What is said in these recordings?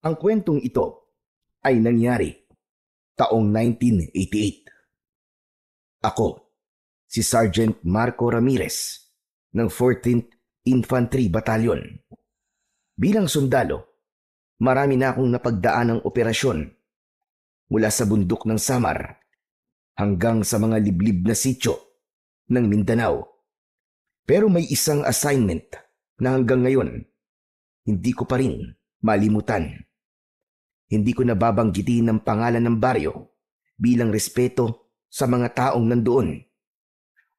Ang kwentong ito ay nangyari taong 1988. Ako, si Sergeant Marco Ramirez ng 14th Infantry Battalion. Bilang sundalo, marami na akong napagdaan ng operasyon mula sa bundok ng Samar hanggang sa mga liblib na sityo ng Mindanao. Pero may isang assignment na hanggang ngayon hindi ko pa rin malimutan. Hindi ko nababanggitin ang pangalan ng baryo bilang respeto sa mga taong nandoon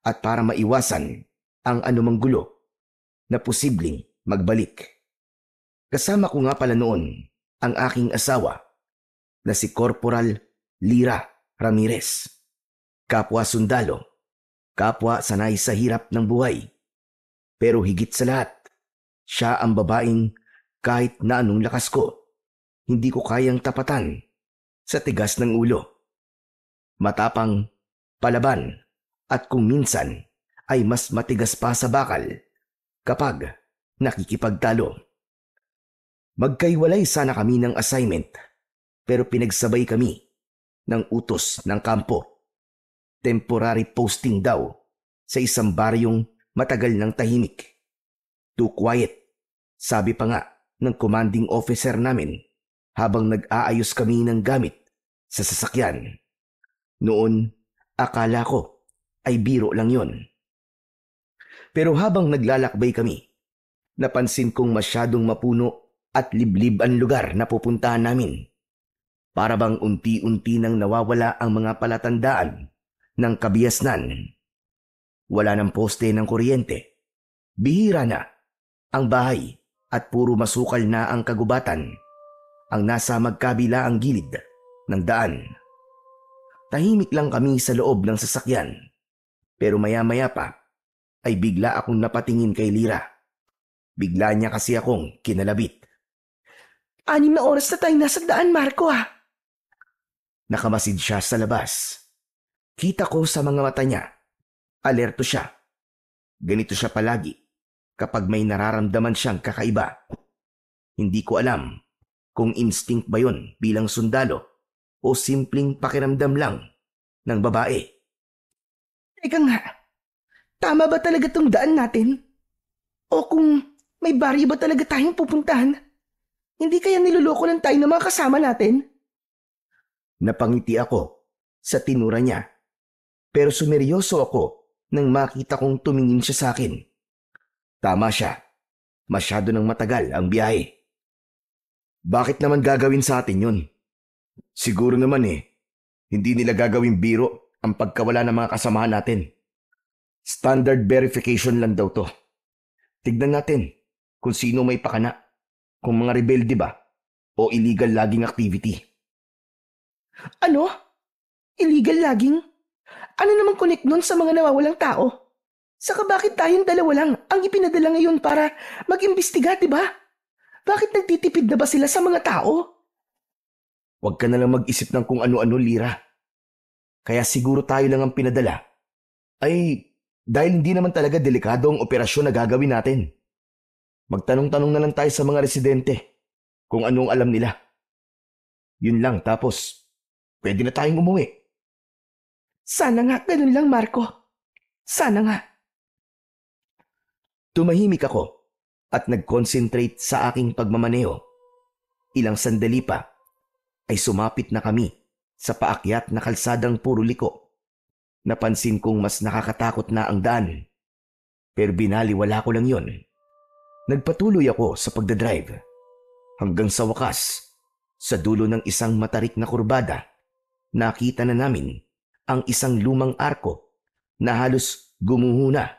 at para maiwasan ang anumang gulo na posibleng magbalik. Kasama ko nga pala noon ang aking asawa na si Corporal Lira Ramirez. Kapwa sundalo, kapwa sanay sa hirap ng buhay. Pero higit sa lahat, siya ang babaeng kahit na anong lakas ko, hindi ko kayang tapatan sa tigas ng ulo. Matapang, palaban, at kung minsan ay mas matigas pa sa bakal kapag nakikipagtalo. Magkaiwalay sana kami ng assignment pero pinagsabay kami ng utos ng kampo. Temporary posting daw sa isang baryong matagal ng tahimik. Too quiet, sabi pa nga ng commanding officer namin habang nag-aayos kami ng gamit sa sasakyan. Noon, akala ko ay biro lang yon. Pero habang naglalakbay kami, napansin kong masyadong mapuno at liblib ang lugar na pupuntahan namin. Para bang unti-unti nang nawawala ang mga palatandaan ng kabiasnan. Wala ng poste ng kuryente. Bihira na ang bahay at puro masukal na ang kagubatan ang nasa magkabila ang gilid ng daan. Tahimik lang kami sa loob ng sasakyan. Pero maya-maya pa ay bigla akong napatingin kay Lira. Bigla niya kasi akong kinalabit. 6 na oras na tayo nasa daan, Marco ah. Nakamasid siya sa labas. Kita ko sa mga mata niya. Alerto siya. Ganito siya palagi kapag may nararamdaman siyang kakaiba. Hindi ko alam kung instinct ba yun bilang sundalo o simpleng pakiramdam lang ng babae. Teka nga, tama ba talaga tong daan natin? O kung may baryo ba talaga tayong pupuntahan? Hindi kaya niloloko lang tayo ng mga kasama natin? Napangiti ako sa tinura niya. Pero sumeryoso ako nang makita kong tumingin siya sa akin. Tama siya. Masyado nang matagal ang biyahe. Bakit naman gagawin sa atin yun? Siguro naman hindi nila gagawin biro ang pagkawala ng mga kasamahan natin. Standard verification lang daw to. Tignan natin kung sino may pakana, kung mga rebelde ba o illegal logging activity. Ano? Illegal logging? Ano namang connect nun sa mga nawawalang tao? Saka bakit tayong dalawa lang ang ipinadala ngayon para mag-imbestiga, diba? Bakit nagtitipid na ba sila sa mga tao? Huwag ka na lang mag-isip ng kung ano-ano, Lira. Kaya siguro tayo lang ang pinadala. Ay, dahil hindi naman talaga delikado ang operasyon na gagawin natin. Magtanong-tanong na lang tayo sa mga residente kung anong alam nila. Yun lang, tapos pwede na tayong umuwi. Sana nga ganun lang, Marco. Sana nga. Tumahimik ako at nag-concentrate sa aking pagmamaneho. Ilang sandali pa ay sumapit na kami sa paakyat na kalsadang puro liko. Napansin kong mas nakakatakot na ang daan. Pero binaliwala ko lang yon. Nagpatuloy ako sa pagdadrive. Hanggang sa wakas, sa dulo ng isang matarik na kurbada, nakita na namin ang isang lumang arko na halos gumuhuna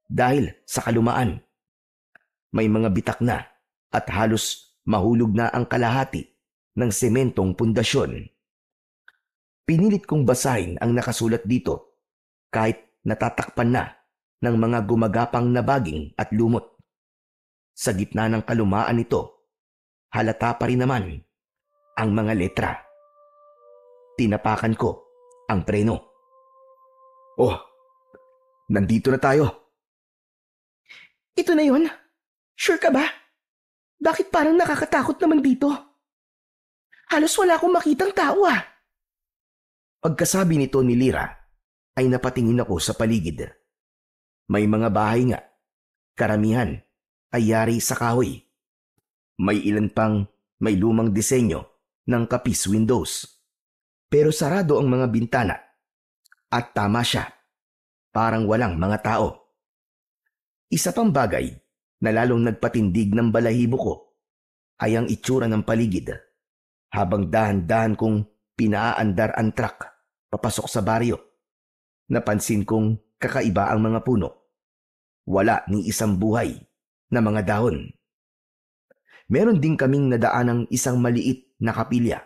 dahil sa kalumaan. May mga bitak na at halos mahulog na ang kalahati ng sementong pundasyon. Pinilit kong basahin ang nakasulat dito kahit natatakpan na ng mga gumagapang na baging at lumot. Sa gitna ng kalumaan nito, halata pa rin naman ang mga letra. Tinapakan ko ang preno. Oh, nandito na tayo. Ito na yon. Sure ka ba? Bakit parang nakakatakot naman dito? Halos wala akong makitang tao ah. Pagkasabi nito ni Lira, ay napatingin ako sa paligid. May mga bahay nga. Karamihan ay yari sa kahoy. May ilan pang may lumang disenyo ng kapis windows. Pero sarado ang mga bintana. At tama siya, parang walang mga tao. Isa pang bagay na lalong nagpatindig ng balahibo ko ay ang itsura ng paligid. Habang dahan-dahan kong pinaaandar ang truck papasok sa baryo, napansin kong kakaiba ang mga puno. Wala ni isang buhay na mga dahon. Meron din kaming nadaan ng isang maliit na kapilya.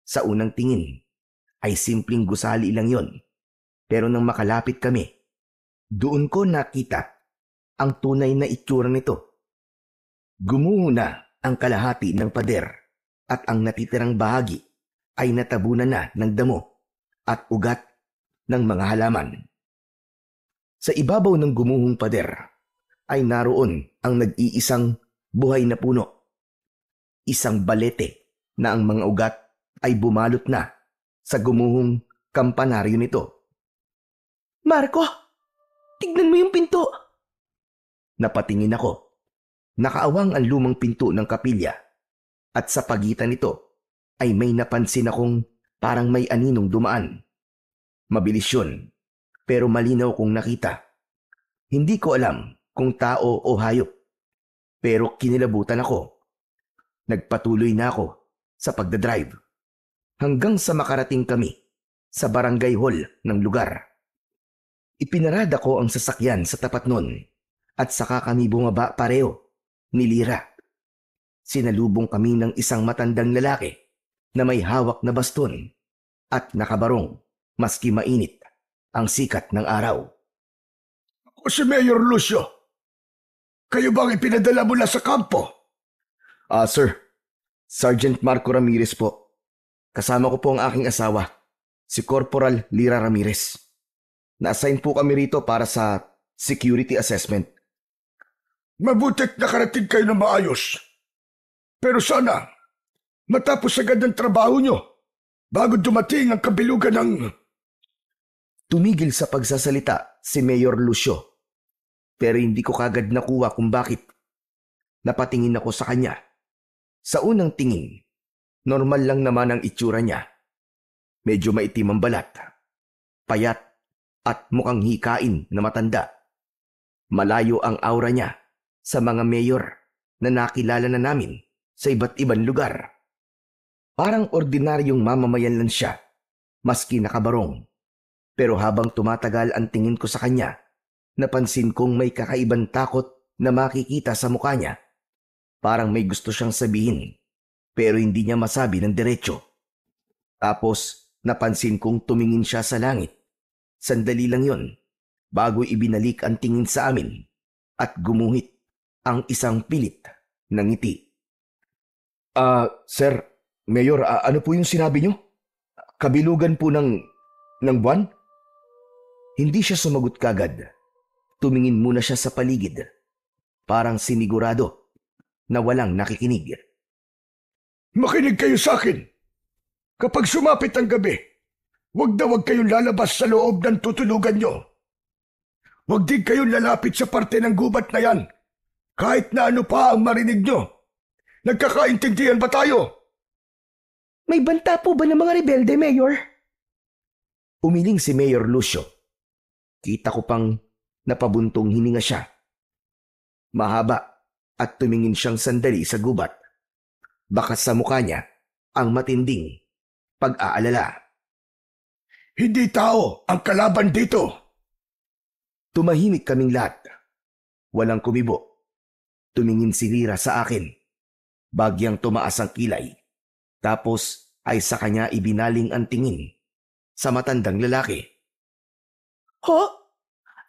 Sa unang tingin ay simpleng gusali lang yon. Pero nang makalapit kami, doon ko nakita ang tunay na itsura nito. Gumuho na ang kalahati ng pader at ang natitirang bahagi ay natabunan na ng damo at ugat ng mga halaman. Sa ibabaw ng gumuhong pader ay naroon ang nag-iisang buhay na puno. Isang balete na ang mga ugat ay bumalot na sa gumuhong kampanaryo nito. Marco, tignan mo yung pinto. Napatingin ako. Nakaawang ang lumang pinto ng kapilya at sa pagitan nito ay may napansin akong parang may aninong dumaan. Mabilis yun, pero malinaw kong nakita. Hindi ko alam kung tao o hayop, pero kinilabutan ako. Nagpatuloy na ako sa pagdadrive hanggang sa makarating kami sa barangay hall ng lugar. Ipinarada ko ang sasakyan sa tapat nun at saka kami bumaba pareho ni Lira. Sinalubong kami ng isang matandang lalaki na may hawak na baston at nakabarong maski mainit ang sikat ng araw. Ako si Mayor Lucio. Kayo bang ipinadala mula sa kampo? Sir. Sergeant Marco Ramirez po. Kasama ko po ang aking asawa, si Corporal Lira Ramirez. Na-assign po kami rito para sa security assessment. Mabutit nakarating kayo na maayos. Pero sana, matapos agad ang trabaho nyo bago dumating ang kabilugan ng... Tumigil sa pagsasalita si Mayor Lucio. Pero hindi ko kagad nakuha kung bakit. Napatingin ako sa kanya. Sa unang tingin, normal lang naman ang itsura niya. Medyo maitim ang balat, payat at mukhang hikain na matanda. Malayo ang aura niya sa mga mayor na nakilala na namin sa iba't ibang lugar. Parang ordinaryong mamamayan lang siya, maski nakabarong. Pero habang tumatagal ang tingin ko sa kanya, napansin kong may kakaibang takot na makikita sa mukha niya. Parang may gusto siyang sabihin, pero hindi niya masabi ng diretso. Tapos napansin kong tumingin siya sa langit. Sandali lang yon, bago ibinalik ang tingin sa amin at gumuhit ang isang pilit na ngiti. Sir, Mayor, ano po yung sinabi niyo? Kabilugan po ng buwan? Hindi siya sumagot kagad. Tumingin muna siya sa paligid. Parang sinigurado na walang nakikinig. Makinig kayo sa akin. Kapag sumapit ang gabi, huwag kayong lalabas sa loob ng tutulugan nyo. Huwag din kayong lalapit sa parte ng gubat na yan. Kahit na ano pa ang marinig nyo. Nagkakaintindihan ba tayo? May banta po ba ng mga rebelde, Mayor? Umiling si Mayor Lucio. Kita ko pang napabuntong hininga siya. Mahaba at tumingin siyang sandali sa gubat. Baka sa mukha niya ang matinding pag-aalala. Hindi tao ang kalaban dito. Tumahimik kaming lahat. Walang kumibo. Tumingin si Lira sa akin. Bagyang tumaas ang kilay. Tapos ay sa kanya ibinaling ang tingin sa matandang lalaki. Ho?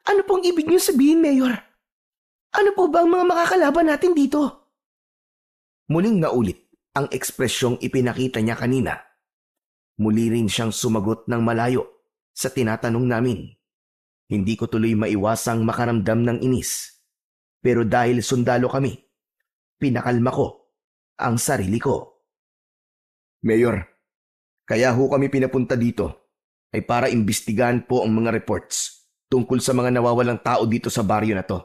Ano pong ibig niyo sabihin, Mayor? Ano po ba ang mga makakalaban natin dito? Muling naulit ang ekspresyong ipinakita niya kanina. Muli rin siyang sumagot ng malayo sa tinatanong namin. Hindi ko tuloy maiwasang makaramdam ng inis. Pero dahil sundalo kami, pinakalma ko ang sarili ko. Mayor, kaya ho kami pinapunta dito ay para imbestigahan po ang mga reports tungkol sa mga nawawalang tao dito sa baryo na to.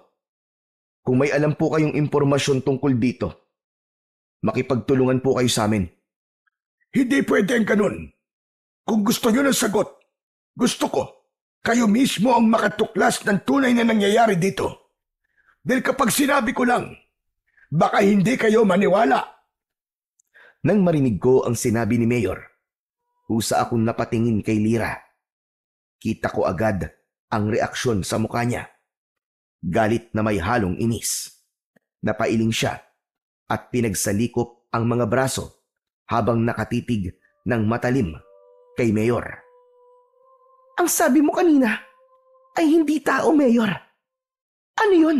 Kung may alam po kayong impormasyon tungkol dito, makipagtulungan po kayo sa amin. Hindi pwede ang ganun. Kung gusto nyo ng sagot, gusto ko, kayo mismo ang makatuklas ng tunay na nangyayari dito. Dahil kapag sinabi ko lang, baka hindi kayo maniwala. Nang marinig ko ang sinabi ni Mayor, usa akong napatingin kay Lira. Kita ko agad ang reaksyon sa mukha niya. Galit na may halong inis. Napailing siya at pinagsalikop ang mga braso habang nakatitig ng matalim kay Mayor. Ang sabi mo kanina ay hindi tao, Mayor. Ano yun?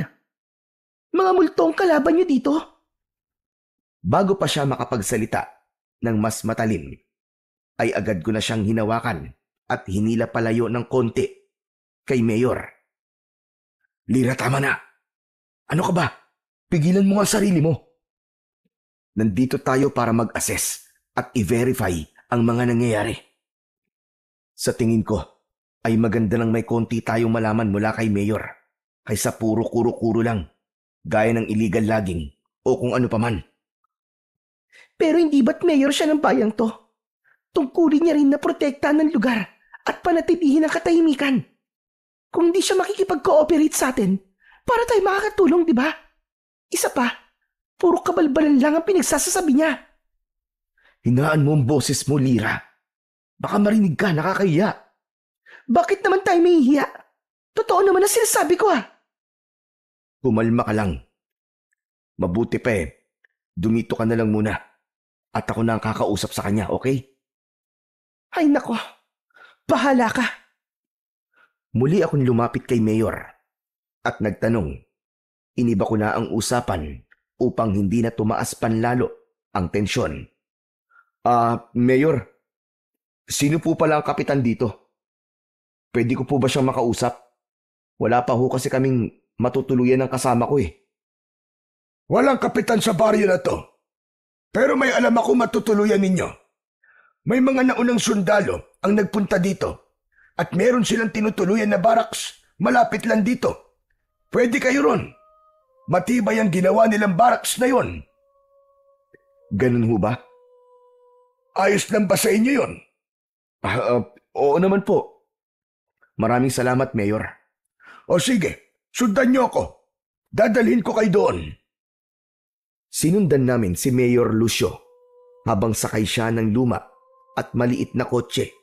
Mga multong kalaban niyo dito? Bago pa siya makapagsalita ng mas matalim, ay agad ko na siyang hinawakan at hinila palayo ng konti kay Mayor. Lira, tama na. Ano ka ba? Pigilan mo ang sarili mo. Nandito tayo para mag-assess at i-verify ang mga nangyayari. Sa tingin ko, ay maganda lang may konti tayong malaman mula kay Mayor kaysa puro kuro-kuro lang, gaya ng illegal logging o kung ano paman. Pero hindi ba't mayor siya ng bayang to? Tungkulin niya rin na protektahan ng lugar at panatilihin ang katahimikan. Kung hindi siya makikipag-cooperate sa atin, para tayo makakatulong, di ba? Isa pa, puro kabalbalan lang ang pinagsasasabi niya. Hinaan mo ang boses mo, Lira. Baka marinig ka, nakakahiya. Bakit naman tayo mahihiya? Totoo naman ang sinasabi ko, Kumalma ka lang. Mabuti pa dumito ka na lang muna. At ako na ang kakausap sa kanya, okay? Ay nako, bahala ka. Muli akong lumapit kay Mayor at nagtanong. Iniba ko na ang usapan upang hindi na tumaas panlalo ang tensyon. Mayor, sino po pala ang kapitan dito? Pwede ko po ba siyang makausap? Wala pa ho kasi kaming matutuluyan ng kasama ko . Walang kapitan sa baryo na to. Pero may alam ako matutuluyan ninyo. May mga naunang sundalo ang nagpunta dito at meron silang tinutuluyan na barracks malapit lang dito. Pwede kayo ron. Matibay ang ginawa nilang barracks na yon. Ganun ho ba? Ayos lang ba sa inyo yon? Oo naman po. Maraming salamat, Mayor. O sige, sundan niyo ako. Dadalhin ko kayo doon. Sinundan namin si Mayor Lucio habang sakay siya ng luma at maliit na kotse.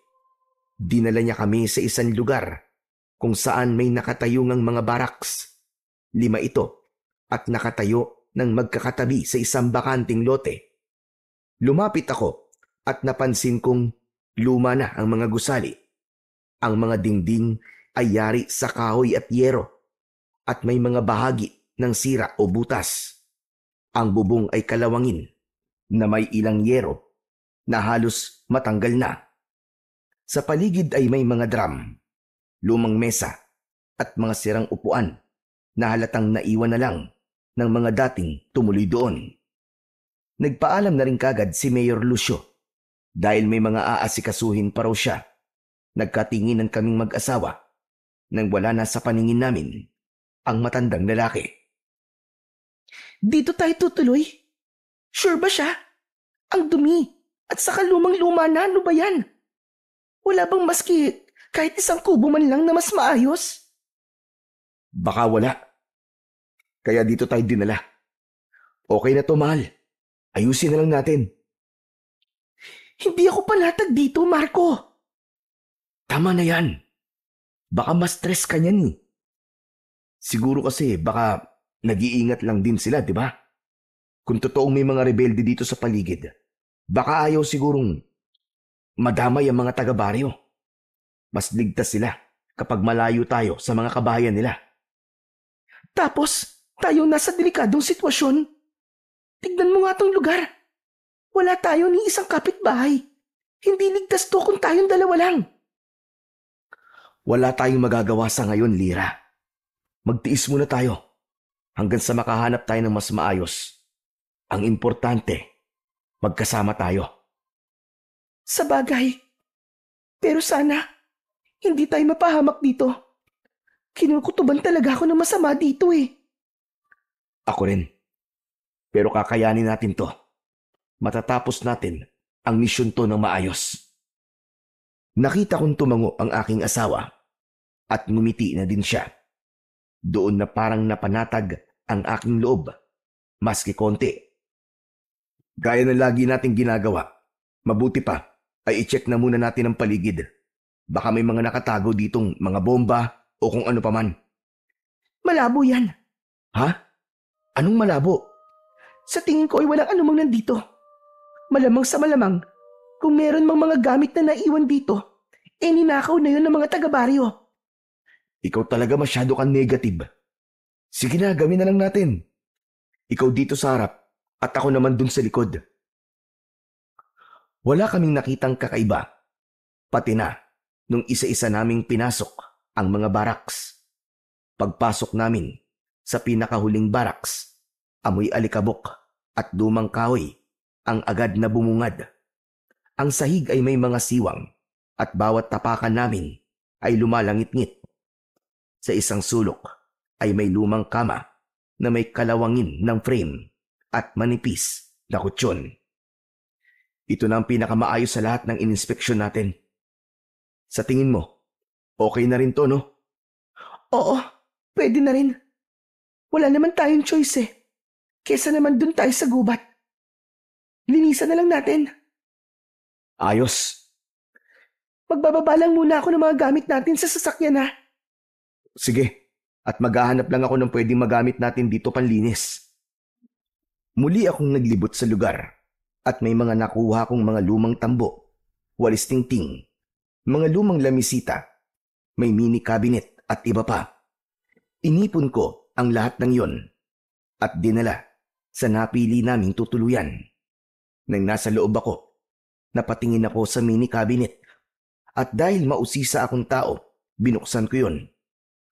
Dinala niya kami sa isang lugar kung saan may nakatayungang mga barracks. 5 ito at nakatayo ng magkakatabi sa isang bakanting lote. Lumapit ako at napansin kong luma na ang mga gusali. Ang mga dingding ay yari sa kahoy at yero at may mga bahagi ng sira o butas. Ang bubong ay kalawangin na may ilang yero na halos matanggal na. Sa paligid ay may mga drum, lumang mesa at mga sirang upuan na halatang naiwan na lang ng mga dating tumuloy doon. Nagpaalam na rin kagad si Mayor Lucio dahil may mga aasikasuhin pa raw siya. Nagkatinginan kaming mag-asawa nang wala na sa paningin namin ang matandang lalaki. Dito tayo tutuloy? Sure ba siya? Ang dumi at saka lumang-luma na, ano ba yan? Wala bang maski kahit isang kubo man lang na mas maayos? Baka wala. Kaya dito tayo dinala. Okay na to, mahal. Ayusin na lang natin. Hindi ako panatag dito, Marco. Tama na yan. Baka ma-stress ka niyan . Siguro kasi baka nag-iingat lang din sila, di ba? Kung totoong may mga rebelde dito sa paligid, baka ayaw sigurong madamay ang mga taga-baryo. Mas ligtas sila kapag malayo tayo sa mga kabahayan nila. Tapos, tayo nasa delikadong sitwasyon. Tignan mo nga tong lugar. Wala tayo ni isang kapitbahay. Hindi ligtas to kung tayong dalawa lang. Wala tayong magagawa sa ngayon, Lira. Magtiis muna tayo hanggang sa makahanap tayo ng mas maayos. Ang importante, magkasama tayo. Sa bagay. Pero sana, hindi tayo mapahamak dito. Kinukutuban talaga ako ng masama dito eh. Ako rin. Pero kakayanin natin to. Matatapos natin ang misyon to ng maayos. Nakita kong tumango ang aking asawa at ngumiti na din siya. Doon na parang napanatag ang aking loob, maski konti. Gaya ng lagi nating ginagawa, mabuti pa ay i-check na muna natin ang paligid. Baka may mga nakatago ditong mga bomba o kung ano paman. Malabo yan. Ha? Anong malabo? Sa tingin ko ay walang anumang nandito. Malamang sa malamang, kung meron mang mga gamit na naiwan dito, ninakaw na yun ng mga taga-baryo. Ikaw talaga masyado kang negative. Sige na, gawin na lang natin. Ikaw dito sa harap at ako naman dun sa likod. Wala kaming nakitang kakaiba. Pati na nung isa-isa naming pinasok ang mga baraks. Pagpasok namin sa pinakahuling baraks, amoy alikabok at lumang kahoy ang agad na bumungad. Ang sahig ay may mga siwang at bawat tapakan namin ay lumalangit-ngit. Sa isang sulok ay may lumang kama na may kalawangin ng frame at manipis na kutsyon. Ito na ang pinakamaayos sa lahat ng ininspeksyon natin. Sa tingin mo, okay na rin to, no? Oo, pwede na rin. Wala naman tayong choice eh. Kesa naman dun tayo sa gubat. Linisan na lang natin. Ayos. Magbababa lang muna ako ng mga gamit natin sa sasakyan ha. Sige, at maghahanap lang ako ng pwedeng magamit natin dito panlinis. Muli akong naglibot sa lugar at may mga nakuha kong mga lumang tambo, walis tingting, mga lumang lamisita, may mini cabinet at iba pa. Inipon ko ang lahat ng yon at dinala sa napili naming tutuluyan. Nang nasa loob ako, napatingin ako sa mini cabinet at dahil mausisa akong tao, binuksan ko yon.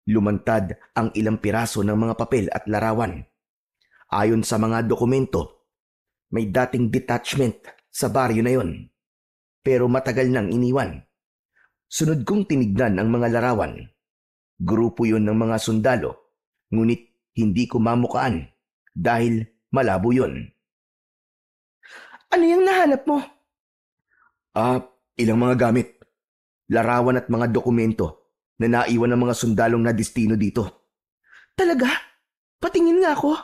Lumantad ang ilang piraso ng mga papel at larawan. Ayon sa mga dokumento, may dating detachment sa baryo na yon. Pero matagal nang iniwan. Sunod kong tinignan ang mga larawan. Grupo yon ng mga sundalo, ngunit hindi ko mamukaan dahil malabo yon. Ano yung nahanap mo? Ilang mga gamit, larawan at mga dokumento na naiwan ng mga sundalong na destino dito. Talaga? Patingin nga ako.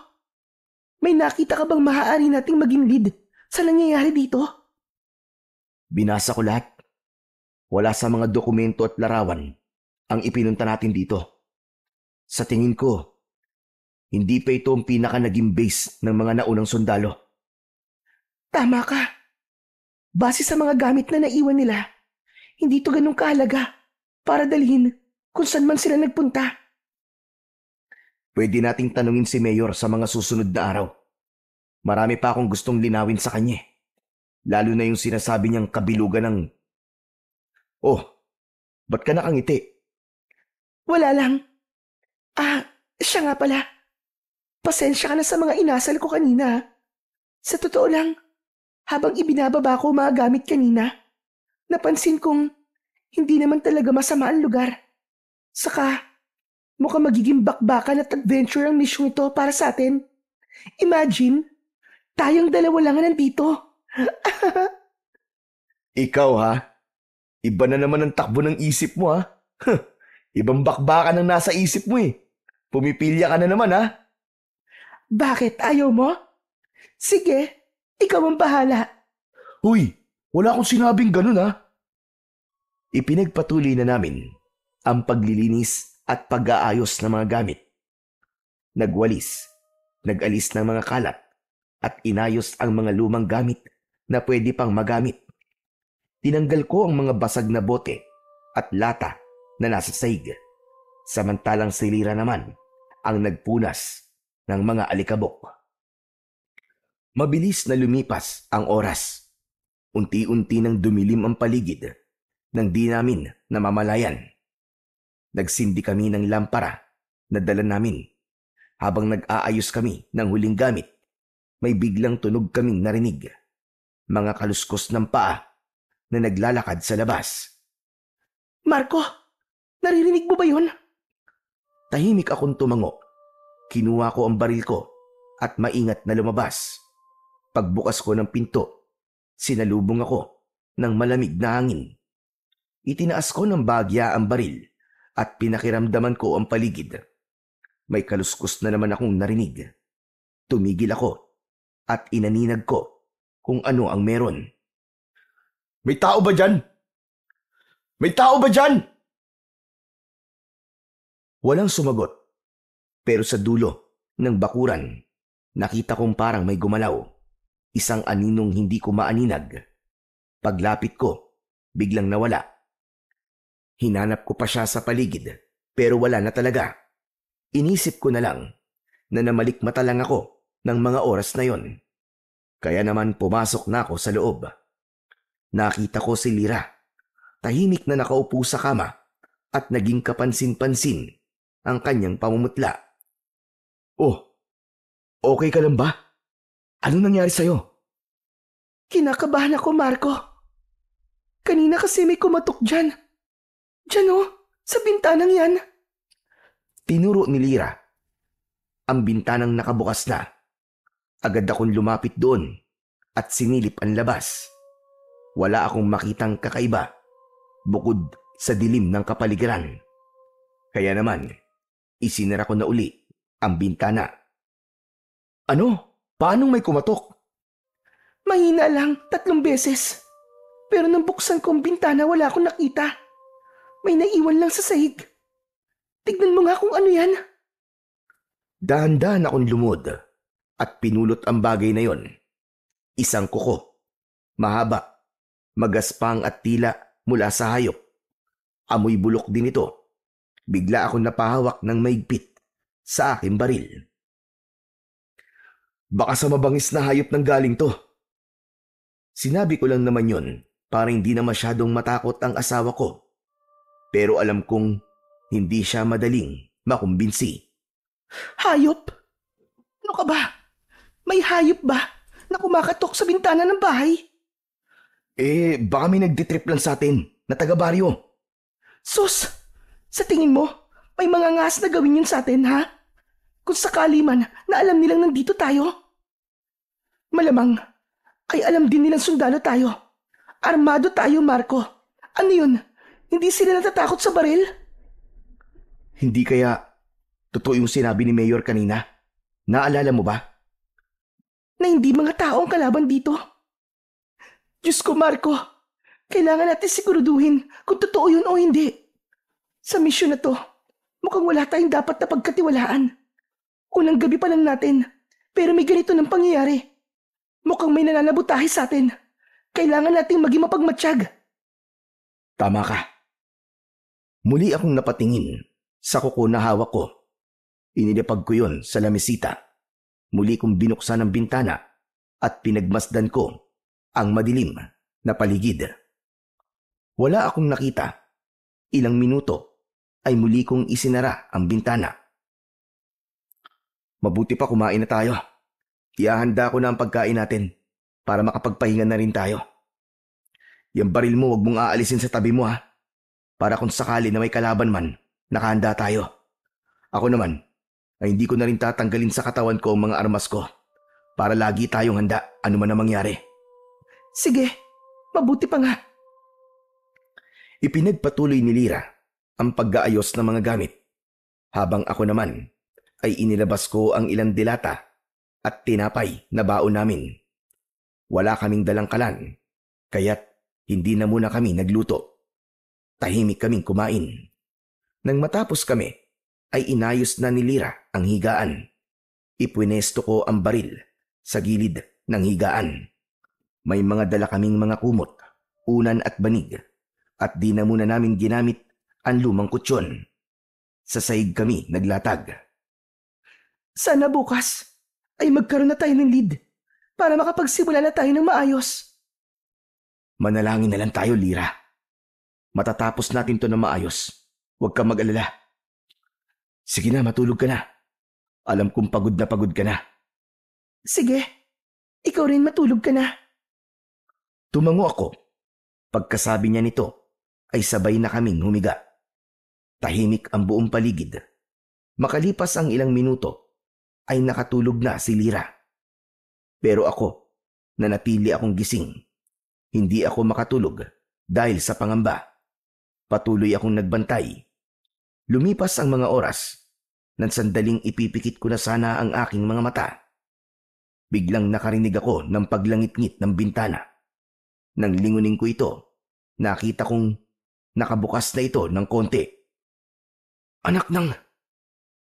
May nakita ka bang maaari nating maging lead sa nangyayari dito? Binasa ko lahat. Wala sa mga dokumento at larawan ang ipinunta natin dito. Sa tingin ko, hindi pa ito ang pinaka naging base ng mga naunang sundalo. Tama ka. Base sa mga gamit na naiwan nila, hindi ito ganun kahalaga para dalhin kung saan man sila nagpunta. Pwede nating tanungin si Mayor sa mga susunod na araw. Marami pa akong gustong linawin sa kanya. Lalo na yung sinasabi niyang kabilugan ng... Oh, ba't ka nakangiti? Wala lang. Siya nga pala. Pasensya ka na sa mga inasal ko kanina. Sa totoo lang, habang ibinababa ko mga gamit kanina, napansin kong hindi naman talaga masama ang lugar. Saka, mukhang magiging bakbakan at adventure ang mission ito para sa atin. Imagine, tayong dalawa lang nandito. Ikaw ha? Iba na naman ang takbo ng isip mo ha? Ibang bakbakan ang nasa isip mo eh. Pumipilya ka na naman ha? Bakit? Ayaw mo? Sige, ikaw ang bahala. Huy, wala akong sinabing ganun ha? Ipinagpatuloy na namin ang paglilinis at pag-aayos ng mga gamit. Nagwalis, nag-alis ng mga kalat at inayos ang mga lumang gamit na pwede pang magamit. Tinanggal ko ang mga basag na bote at lata na nasa sahig. Samantalang silira naman ang nagpunas ng mga alikabok. Mabilis na lumipas ang oras. Unti-unti nang dumilim ang paligid nang di namin namamalayan. Nagsindi kami ng lampara na dala namin. Habang nag-aayos kami ng huling gamit, may biglang tunog kaming narinig. Mga kaluskos ng paa na naglalakad sa labas. Marco, naririnig mo ba yun? Tahimik akong tumango. Kinuha ko ang baril ko at maingat na lumabas. Pagbukas ko ng pinto, sinalubong ako ng malamig na hangin. Itinaas ko ng bagya ang baril at pinakiramdaman ko ang paligid. May kaluskos na naman akong narinig. Tumigil ako at inaninag ko kung ano ang meron. May tao ba dyan? May tao ba dyan? Walang sumagot. Pero sa dulo ng bakuran, nakita kong parang may gumalaw. Isang aninong hindi ko maaninag. Paglapit ko, biglang nawala. Hinanap ko pa siya sa paligid, pero wala na talaga. Inisip ko na lang na namalikmata lang ako ng mga oras na yon. Kaya naman pumasok na ako sa loob. Nakita ko si Lira. Tahimik na nakaupo sa kama at naging kapansin-pansin ang kanyang pamumutla. Oh, okay ka lang ba? Anong nangyari sa'yo? Kinakabahan ako, Marco. Kanina kasi may kumatok dyan. Dyan sa bintanang yan. Tinuro ni Lira. Ang bintanang nakabukas na. Agad akong lumapit doon at sinilip ang labas. Wala akong makitang kakaiba bukod sa dilim ng kapaligiran. Kaya naman, isinara ko na uli ang bintana. Ano? Paanong may kumatok? Mahina lang, 3 beses. Pero nang buksan ko ang bintana, wala akong nakita. May naiwan lang sa sahig. Tignan mo nga kung ano yan. Dahan-dahan akong lumod at pinulot ang bagay na yon. Isang kuko. Mahaba, magaspang at tila mula sa hayop. Amoy bulok din ito. Bigla akong napahawak ng maigpit sa aking baril. Baka sa mabangis na hayop nang galing to. Sinabi ko lang naman yon para hindi na masyadong matakot ang asawa ko. Pero alam kong hindi siya madaling makumbinsi. Hayop? Ano ka ba? May hayop ba na kumakatok sa bintana ng bahay? Baka may nagditrip lang sa atin na taga-baryo. Sus! Sa tingin mo, may mga ngas na gawin yun sa atin, ha? Kung sakali man na alam nilang nandito tayo. Malamang ay alam din nilang sundalo tayo. Armado tayo, Marco. Ano yun? Hindi sila natatakot sa baril? Hindi kaya totoo yung sinabi ni Mayor kanina? Naalala mo ba? Na hindi mga tao ang kalaban dito. Diyos ko, Marco. Kailangan natin siguraduhin kung totoo yun o hindi. Sa misyon na to, mukhang wala tayong dapat na pagkatiwalaan. Unang gabi pa lang natin, pero may ganito ng pangyayari. Mukhang may nananabutahe sa atin. Kailangan nating maging mapagmatsyag. Tama ka. Muli akong napatingin sa kuko na hawak ko. Inilapag ko yun sa lamesita. Muli kong binuksan ang bintana at pinagmasdan ko ang madilim na paligid. Wala akong nakita. Ilang minuto ay muli kong isinara ang bintana. Mabuti pa kumain na tayo. Iahanda ko na ang pagkain natin para makapagpahinga na rin tayo. Yung baril mo wag mong aalisin sa tabi mo ha. Para kung sakali na may kalaban man, nakahanda tayo. Ako naman, ay hindi ko na rin tatanggalin sa katawan ko ang mga armas ko para lagi tayong handa ano man ang mangyari. Sige, mabuti pa nga. Ipinagpatuloy ni Lira ang pag-aayos ng mga gamit habang ako naman ay inilabas ko ang ilang dilata at tinapay na baon namin. Wala kaming dalang kalan, kaya't hindi na muna kami nagluto. Tahimik kaming kumain. Nang matapos kami, ay inayos na ni Lira ang higaan. Ipwinesto ko ang baril sa gilid ng higaan. May mga dala kaming mga kumot, unan at banig, at di na muna namin ginamit ang lumang kutsyon. Sa sahig kami naglatag. Sana bukas ay magkaroon na tayo ng lead para makapagsimula na tayo ng maayos. Manalangin na lang tayo, Lira. Matatapos natin to na maayos. Huwag kang mag-alala. Sige na, matulog ka na. Alam kong pagod ka na. Sige, ikaw rin matulog ka na. Tumango ako. Pagkasabi niya nito, ay sabay na kaming humiga. Tahimik ang buong paligid. Makalipas ang ilang minuto, ay nakatulog na si Lira. Pero ako, nanatili akong gising. Hindi ako makatulog dahil sa pangamba. Patuloy akong nagbantay. Lumipas ang mga oras, nang sandaling ipipikit ko na sana ang aking mga mata. Biglang nakarinig ako ng paglangit-ngit ng bintana. Nang lingunin ko ito, nakita kong nakabukas na ito ng konti. Anak ng...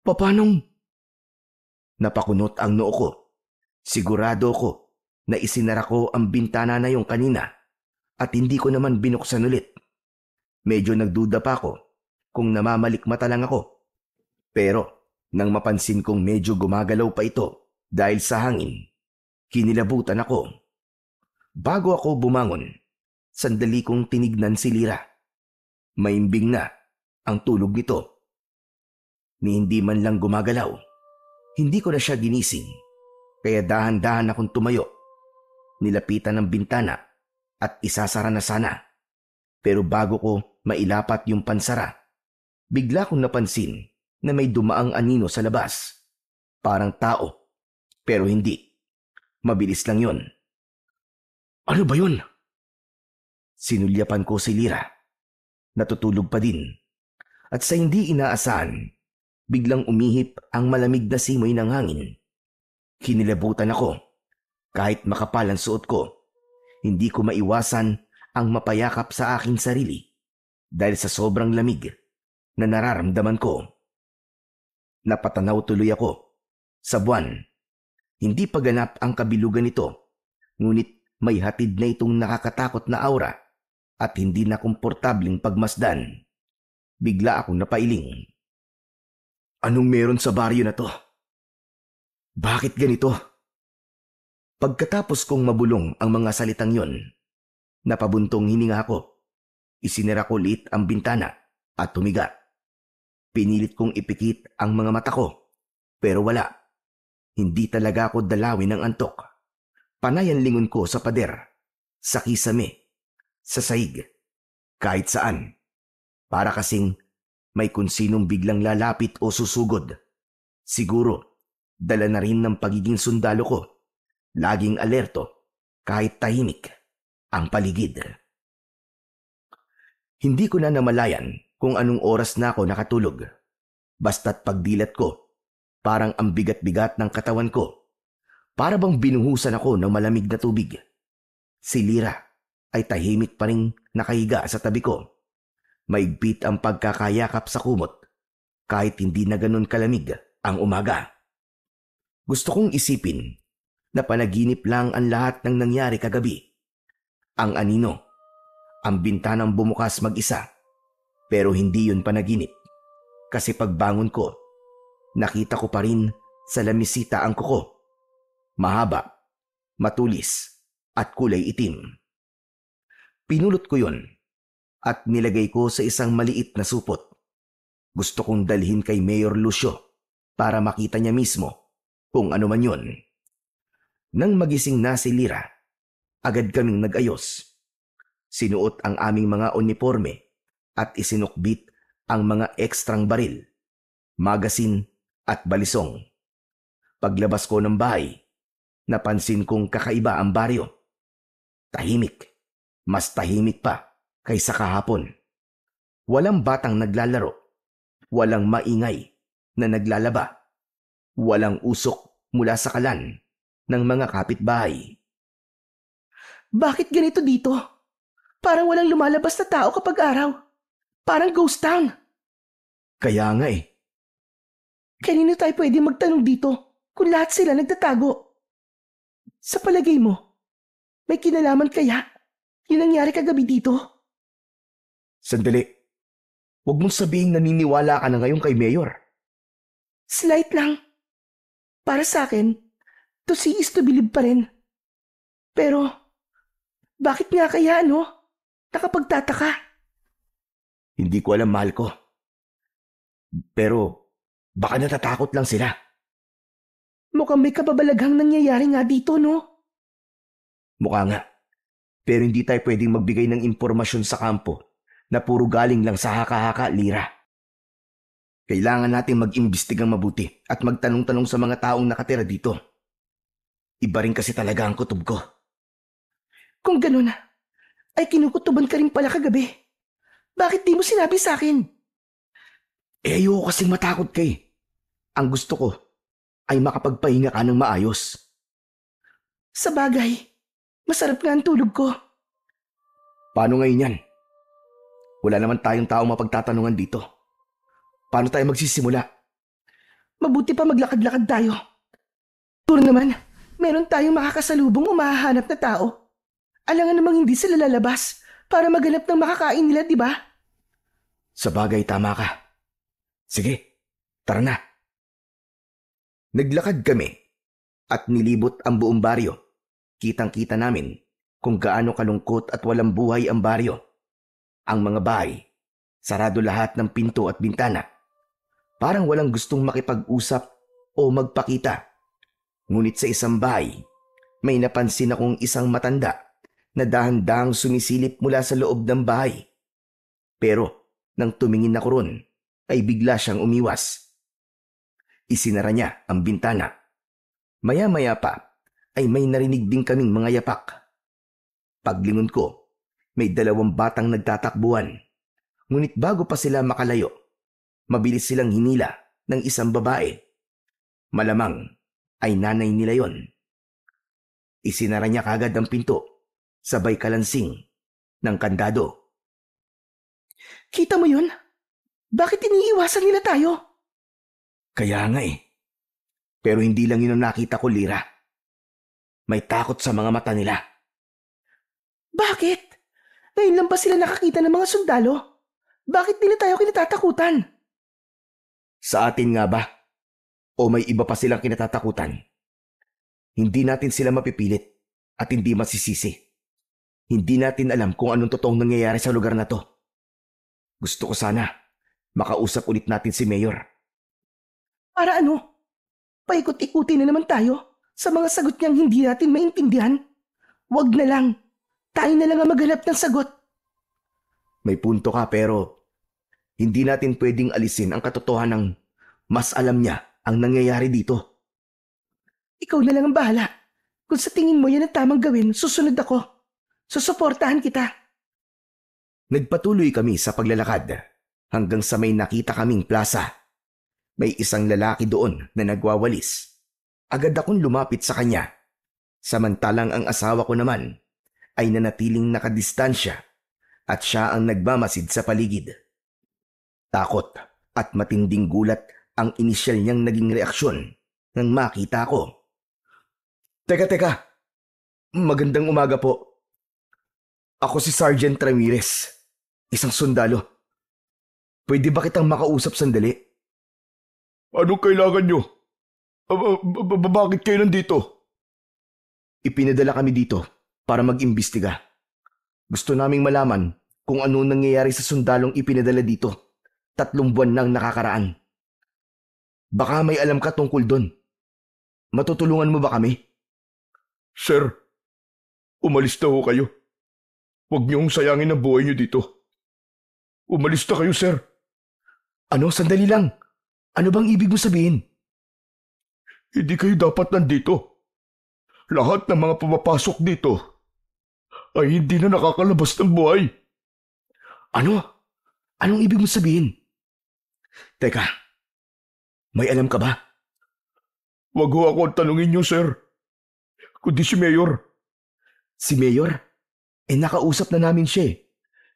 Papanong... Napakunot ang noo ko. Sigurado ko na isinara ko ang bintana na yung kanina at hindi ko naman binuksan ulit. Medyo nagduda pa ako kung namamalikmata lang ako. Pero nang mapansin kong medyo gumagalaw pa ito dahil sa hangin, kinilabutan ako. Bago ako bumangon, sandali kong tinignan si Lira. Maimbing na ang tulog nito. Ni hindi man lang gumagalaw, hindi ko na siya ginising. Kaya dahan-dahan akong tumayo. Nilapitan ng bintana at isasara na sana. Pero bago ko mailapat yung pansara, bigla kong napansin na may dumaang anino sa labas. Parang tao, pero hindi. Mabilis lang yon. Ano ba yun? Sinulyapan ko si Lira. Natutulog pa din. At sa hindi inaasahan, biglang umihip ang malamig na simoy ng hangin. Kinilabutan ako. Kahit makapal ang suot ko, hindi ko maiwasan ang mapayakap sa aking sarili dahil sa sobrang lamig na nararamdaman ko. Napatanaw tuloy ako sa buwan. Hindi pa ganap ang kabilugan nito, ngunit may hatid na itong nakakatakot na aura at hindi na komportabling pagmasdan. Bigla akong napailing. Anong meron sa baryo na to? Bakit ganito? Pagkatapos kong mabulong ang mga salitang yon, napabuntong hininga ako. Isinara ko liit ang bintana at tumiga. Pinilit kong ipikit ang mga mata ko, pero wala. Hindi talaga ako dalawin ng antok. Panay ang lingon ko sa pader, sa kisame, sa saig, kahit saan. Para kasing may kung sinong biglang lalapit o susugod. Siguro, dala na rin ng pagiging sundalo ko. Laging alerto, kahit tahimik, ang paligid. Hindi ko na namalayan kung anong oras na ako nakatulog. Basta't pagdilat ko, parang ang bigat-bigat ng katawan ko. Para bang binuhusan ako ng malamig na tubig. Si Lira ay tahimik pa rin nakahiga sa tabi ko. Maigpit ang pagkakayakap sa kumot, kahit hindi na ganun kalamig ang umaga. Gusto kong isipin na panaginip lang ang lahat ng nangyari kagabi. Ang anino, ang bintanang bumukas mag-isa, pero hindi yun panaginip. Kasi pagbangon ko, nakita ko pa rin sa lamisita ang kuko. Mahaba, matulis, at kulay itim. Pinulot ko yun at nilagay ko sa isang maliit na supot. Gusto kong dalhin kay Mayor Lucio para makita niya mismo kung ano man yun. Nang magising na si Lira, agad kaming nag-ayos. Sinuot ang aming mga uniforme at isinukbit ang mga ekstrang baril, magasin at balisong. Paglabas ko ng bahay, napansin kong kakaiba ang baryo. Tahimik, mas tahimik pa kaysa kahapon. Walang batang naglalaro, walang maingay na naglalaba, walang usok mula sa kalan ng mga kapitbahay. Bakit ganito dito? Parang walang lumalabas na tao kapag araw. Parang ghost town. Kaya nga eh. Kanino tayo pwede magtanong dito kung lahat sila nagtatago? Sa palagay mo, may kinalaman kaya yung nangyari kagabi dito? Sandali. Huwag mong sabihing naniniwala ka na ngayon kay Mayor. Slight lang. Para sa akin, to see is to believe pa rin. Pero, bakit nga kaya nakapagtataka? Hindi ko alam, mahal ko. Pero, baka natatakot lang sila. Mukhang may kababalaghang nangyayari nga dito, no? Mukha nga. Pero hindi tayo pwedeng magbigay ng impormasyon sa kampo na puro galing lang sa haka-haka, Lira. Kailangan natin mag-imbestigang mabuti at magtanong-tanong sa mga taong nakatira dito. Iba rin kasi talaga ang kutob ko. Kung ganun, ay kinukutuban ka rin pala kagabi. Bakit di mo sinabi sa akin? Ayoko kasing matakot ka eh. Ang gusto ko ay makapagpahinga ka ng maayos. Sa bagay, masarap nga ang tulog ko. Paano ngayon yan? Wala naman tayong taong mapagtatanungan dito. Paano tayo magsisimula? Mabuti pa maglakad-lakad tayo. Puro naman, meron tayong makakasalubong o mahahanap na tao. Alangan namang hindi sila lalabas para maghanap ng makakain nila, di ba? Sa bagay, tama ka. Sige, tara na. Naglakad kami at nilibot ang buong baryo. Kitang-kita namin kung gaano kalungkot at walang buhay ang baryo. Ang mga bahay, sarado lahat ng pinto at bintana. Parang walang gustong makipag-usap o magpakita. Ngunit sa isang bahay, may napansin akong isang matanda na dahan-dahang sumisilip mula sa loob ng bahay. Pero nang tumingin ako ron, ay bigla siyang umiwas. Isinara niya ang bintana. Maya-maya pa ay may narinig din kaming mga yapak. Paglingon ko, may 2 batang nagtatakbuhan. Ngunit bago pa sila makalayo, mabilis silang hinila ng isang babae. Malamang ay nanay nila yon. Isinara niya kagad ang pinto, sabay kalansing ng kandado. Kita mo yun? Bakit iniiwasan nila tayo? Kaya nga eh. Pero hindi lang yun ang nakita ko, Lira. May takot sa mga mata nila. Bakit? Ngayon lang ba sila nakakita ng mga sundalo? Bakit nila tayo kinatatakutan? Sa atin nga ba? O may iba pa silang kinatatakutan? Hindi natin sila mapipilit at hindi masisisi. Hindi natin alam kung anong totoong nangyayari sa lugar na to. Gusto ko sana makausap ulit natin si Mayor. Para ano? Paikot-ikutin na naman tayo sa mga sagot niyang hindi natin maintindihan. Wag na lang. Tayo na lang ang maghanap ng sagot. May punto ka pero hindi natin pwedeng alisin ang katotohanang mas alam niya ang nangyayari dito. Ikaw na lang ang bahala. Kung sa tingin mo yan ang tamang gawin, susunod ako. Susuportahan kita. Nagpatuloy kami sa paglalakad hanggang sa may nakita kaming plaza. May isang lalaki doon na nagwawalis. Agad akong lumapit sa kanya. Samantalang ang asawa ko naman ay nanatiling nakadistansya at siya ang nagmamasid sa paligid. Takot at matinding gulat ang inisyal niyang naging reaksyon nang makita ko. Teka. Magandang umaga po. Ako si Sergeant Ramirez, isang sundalo. Pwede ba kitang makausap sandali? Anong kailangan nyo? Bakit kayo nandito? Ipinadala kami dito para mag-imbestiga. Gusto naming malaman kung ano nangyayari sa sundalong ipinadala dito. 3 buwan nang nakakaraan. Baka may alam ka tungkol doon. Matutulungan mo ba kami? Sir, umalis na ho kayo. Huwag niyong sayangin ang buhay niyo dito. Umalis na kayo, sir. Ano? Sandali lang. Ano bang ibig mo sabihin? Hindi kayo dapat nandito. Lahat ng mga pumapasok dito ay hindi na nakakalabas ng buhay. Ano? Anong ibig mo sabihin? Teka, may alam ka ba? Wag ho ako ang tanungin niyo, sir. Kundi si Mayor. Si Mayor? Nakausap na namin siya eh.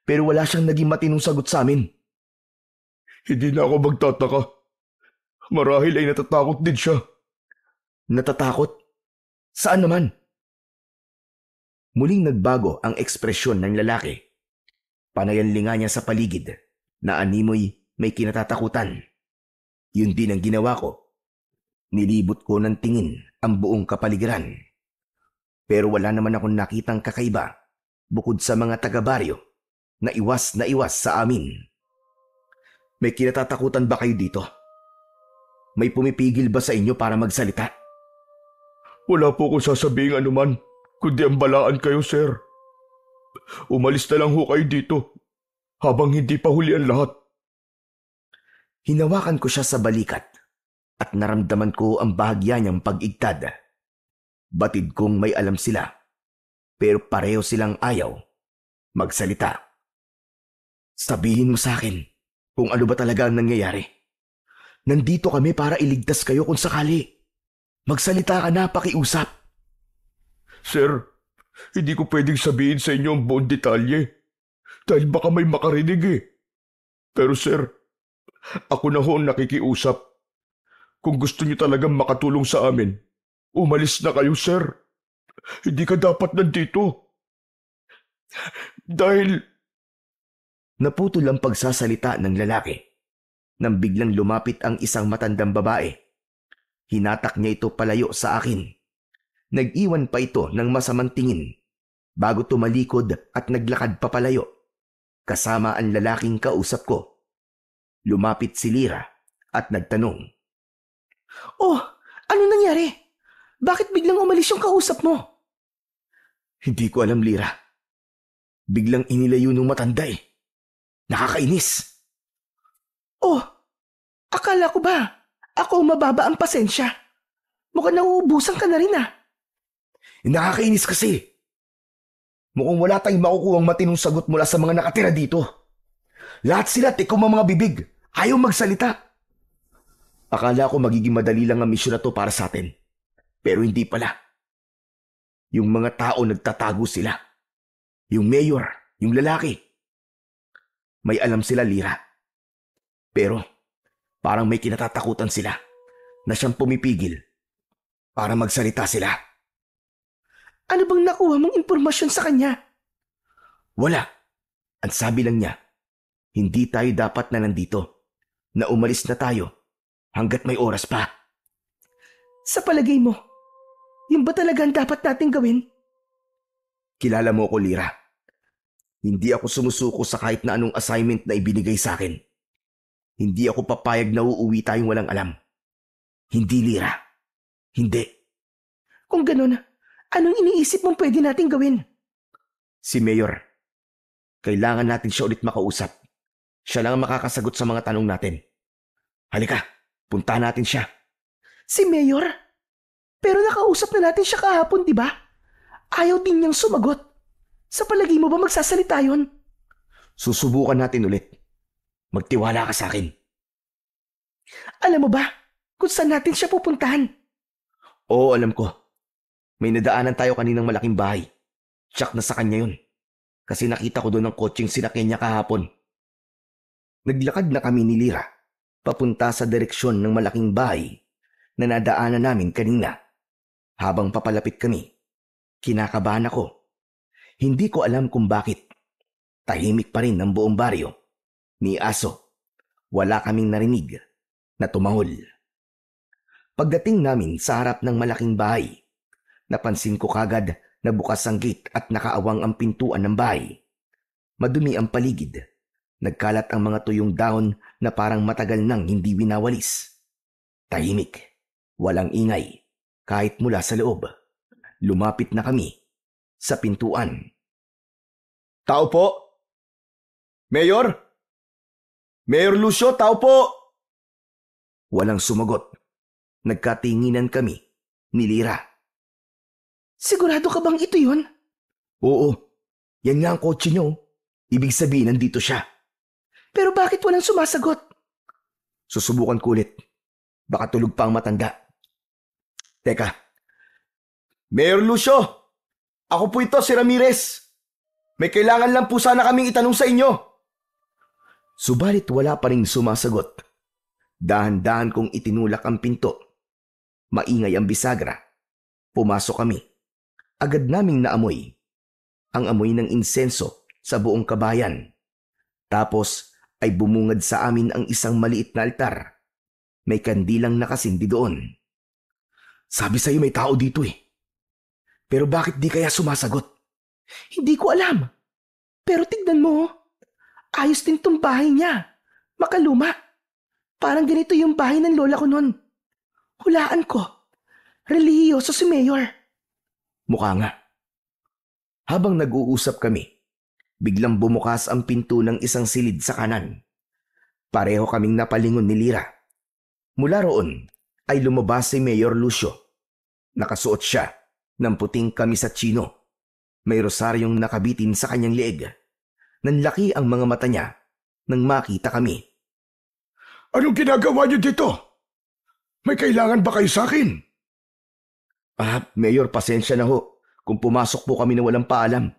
Pero wala siyang naging matinong sagot sa amin. Hindi na ako magtataka. Marahil ay natatakot din siya. Natatakot? Saan naman? Muling nagbago ang ekspresyon ng lalaki. Panayanlinga niya sa paligid na animoy may kinatatakutan. Yun din ang ginawa ko. Nilibot ko ng tingin ang buong kapaligiran. Pero wala naman akong nakitang kakaiba bukod sa mga taga-baryo na iwas sa amin. May kinatatakutan ba kayo dito? May pumipigil ba sa inyo para magsalita? Wala po akong sasabihin anuman, kundi ang balaan kayo, sir. Umalis na lang ho kayo dito habang hindi pa huli ang lahat. Hinawakan ko siya sa balikat at naramdaman ko ang bahagya niyang pag-igtad. Batid kong may alam sila, pero pareho silang ayaw magsalita. Sabihin mo sa akin kung ano ba talaga ang nangyayari. Nandito kami para iligtas kayo kung sakali. Magsalita ka na, pakiusap. Sir, hindi ko pwedeng sabihin sa inyo ang buong detalye dahil baka may makarinig eh. Pero sir, ako na ho ang nakikiusap. Kung gusto niyo talagang makatulong sa amin, umalis na kayo, sir. Hindi ka dapat nandito. Dahil... Naputol ang pagsasalita ng lalaki nang biglang lumapit ang isang matandang babae. Hinatak niya ito palayo sa akin. Nag-iwan pa ito ng masamang tingin bago tumalikod at naglakad papalayo kasama ang lalaking kausap ko. Lumapit si Lyra at nagtanong. Oh, ano nangyari? Bakit biglang umalis yung kausap mo? Hindi ko alam, Lyra. Biglang inilayo ng matanda eh. Nakakainis. Oh, akala ko ba ako mababa ang pasensya? Mukhang nauubusan ka na rin ah. Nakakainis kasi. Mukhang wala tayong makukuhang matinong sagot mula sa mga nakatira dito. Lahat sila tikom ang mga bibig. Ayaw magsalita. Akala ko magiging madali lang ang misyon na to para sa atin. Pero hindi pala. Yung mga tao nagtatago sila. Yung mayor, yung lalaki. May alam sila, Lyra. Pero parang may kinatatakutan sila na siyang pumipigil para magsalita sila. Ano bang nakuha mong impormasyon sa kanya? Wala. Ang sabi lang niya, hindi tayo dapat na nandito. Na umalis na tayo hanggat may oras pa. Sa palagay mo, yun ba talaga ang dapat nating gawin? Kilala mo ko, Lyra. Hindi ako sumusuko sa kahit na anong assignment na ibinigay sa akin. Hindi ako papayag na uuwi tayong walang alam. Hindi, Lyra. Hindi. Kung ganun, anong iniisip mong pwede nating gawin? Si Mayor. Kailangan natin siya ulit makausap. Siya lang ang makakasagot sa mga tanong natin. Halika, puntahan natin siya. Si Mayor? Pero nakausap na natin siya kahapon, di ba? Ayaw din niyang sumagot. Sa palagay mo ba magsasalita yun? Susubukan natin ulit. Magtiwala ka sa akin. Alam mo ba kung saan natin siya pupuntahan? Oo, alam ko. May nadaanan tayo kaninang malaking bahay. Tsak na sa kanya yun. Kasi nakita ko doon ang kotseng sinakyan niya kahapon. Naglakad na kami ni Lyra papunta sa direksyon ng malaking bahay na nadaanan namin kanina. Habang papalapit kami, kinakabahan ako. Hindi ko alam kung bakit. Tahimik pa rin ang buong baryo. Ni aso, wala kaming narinig na tumahol. Pagdating namin sa harap ng malaking bahay, napansin ko kagad na bukas ang gate at nakaawang ang pintuan ng bahay. Madumi ang paligid. Nagkalat ang mga tuyong dahon na parang matagal nang hindi winawalis. Tahimik, walang ingay, kahit mula sa loob. Lumapit na kami sa pintuan. Tao po? Mayor? Mayor Lucio, tao po! Walang sumagot. Nagkatinginan kami ni Lyra. Sigurado ka bang ito yun? Oo, yan nga ang kotse niyo. Ibig sabihin nandito siya. Pero bakit walang sumasagot? Susubukan ko ulit. Baka tulog pa ang matanda. Teka. Mayor Lucio! Ako po ito, si Ramirez. May kailangan lang po sana kaming itanong sa inyo. Subalit wala pa ring sumasagot. Dahan-dahan kong itinulak ang pinto. Maingay ang bisagra. Pumasok kami. Agad naming naamoy. Ang amoy ng insenso sa buong kabayan. Tapos ay bumungad sa amin ang isang maliit na altar. May kandilang nakasindi doon. Sabi sa'yo may tao dito eh. Pero bakit di kaya sumasagot? Hindi ko alam. Pero tignan mo. Ayos din tong bahay niya. Makaluma. Parang ganito yung bahay ng lola ko nun. Hulaan ko. Relihiyoso si Mayor. Mukha nga. Habang nag-uusap kami, biglang bumukas ang pinto ng isang silid sa kanan. Pareho kaming napalingon ni Lira. Mula roon ay lumabas si Mayor Lucio. Nakasuot siya ng puting kamis at chino. May rosaryong nakabitin sa kanyang leeg. Nanlaki ang mga mata niya nang makita kami. Anong ginagawa niyo dito? May kailangan ba kayo sa akin? Mayor, pasensya na ho kung pumasok po kami na walang paalam.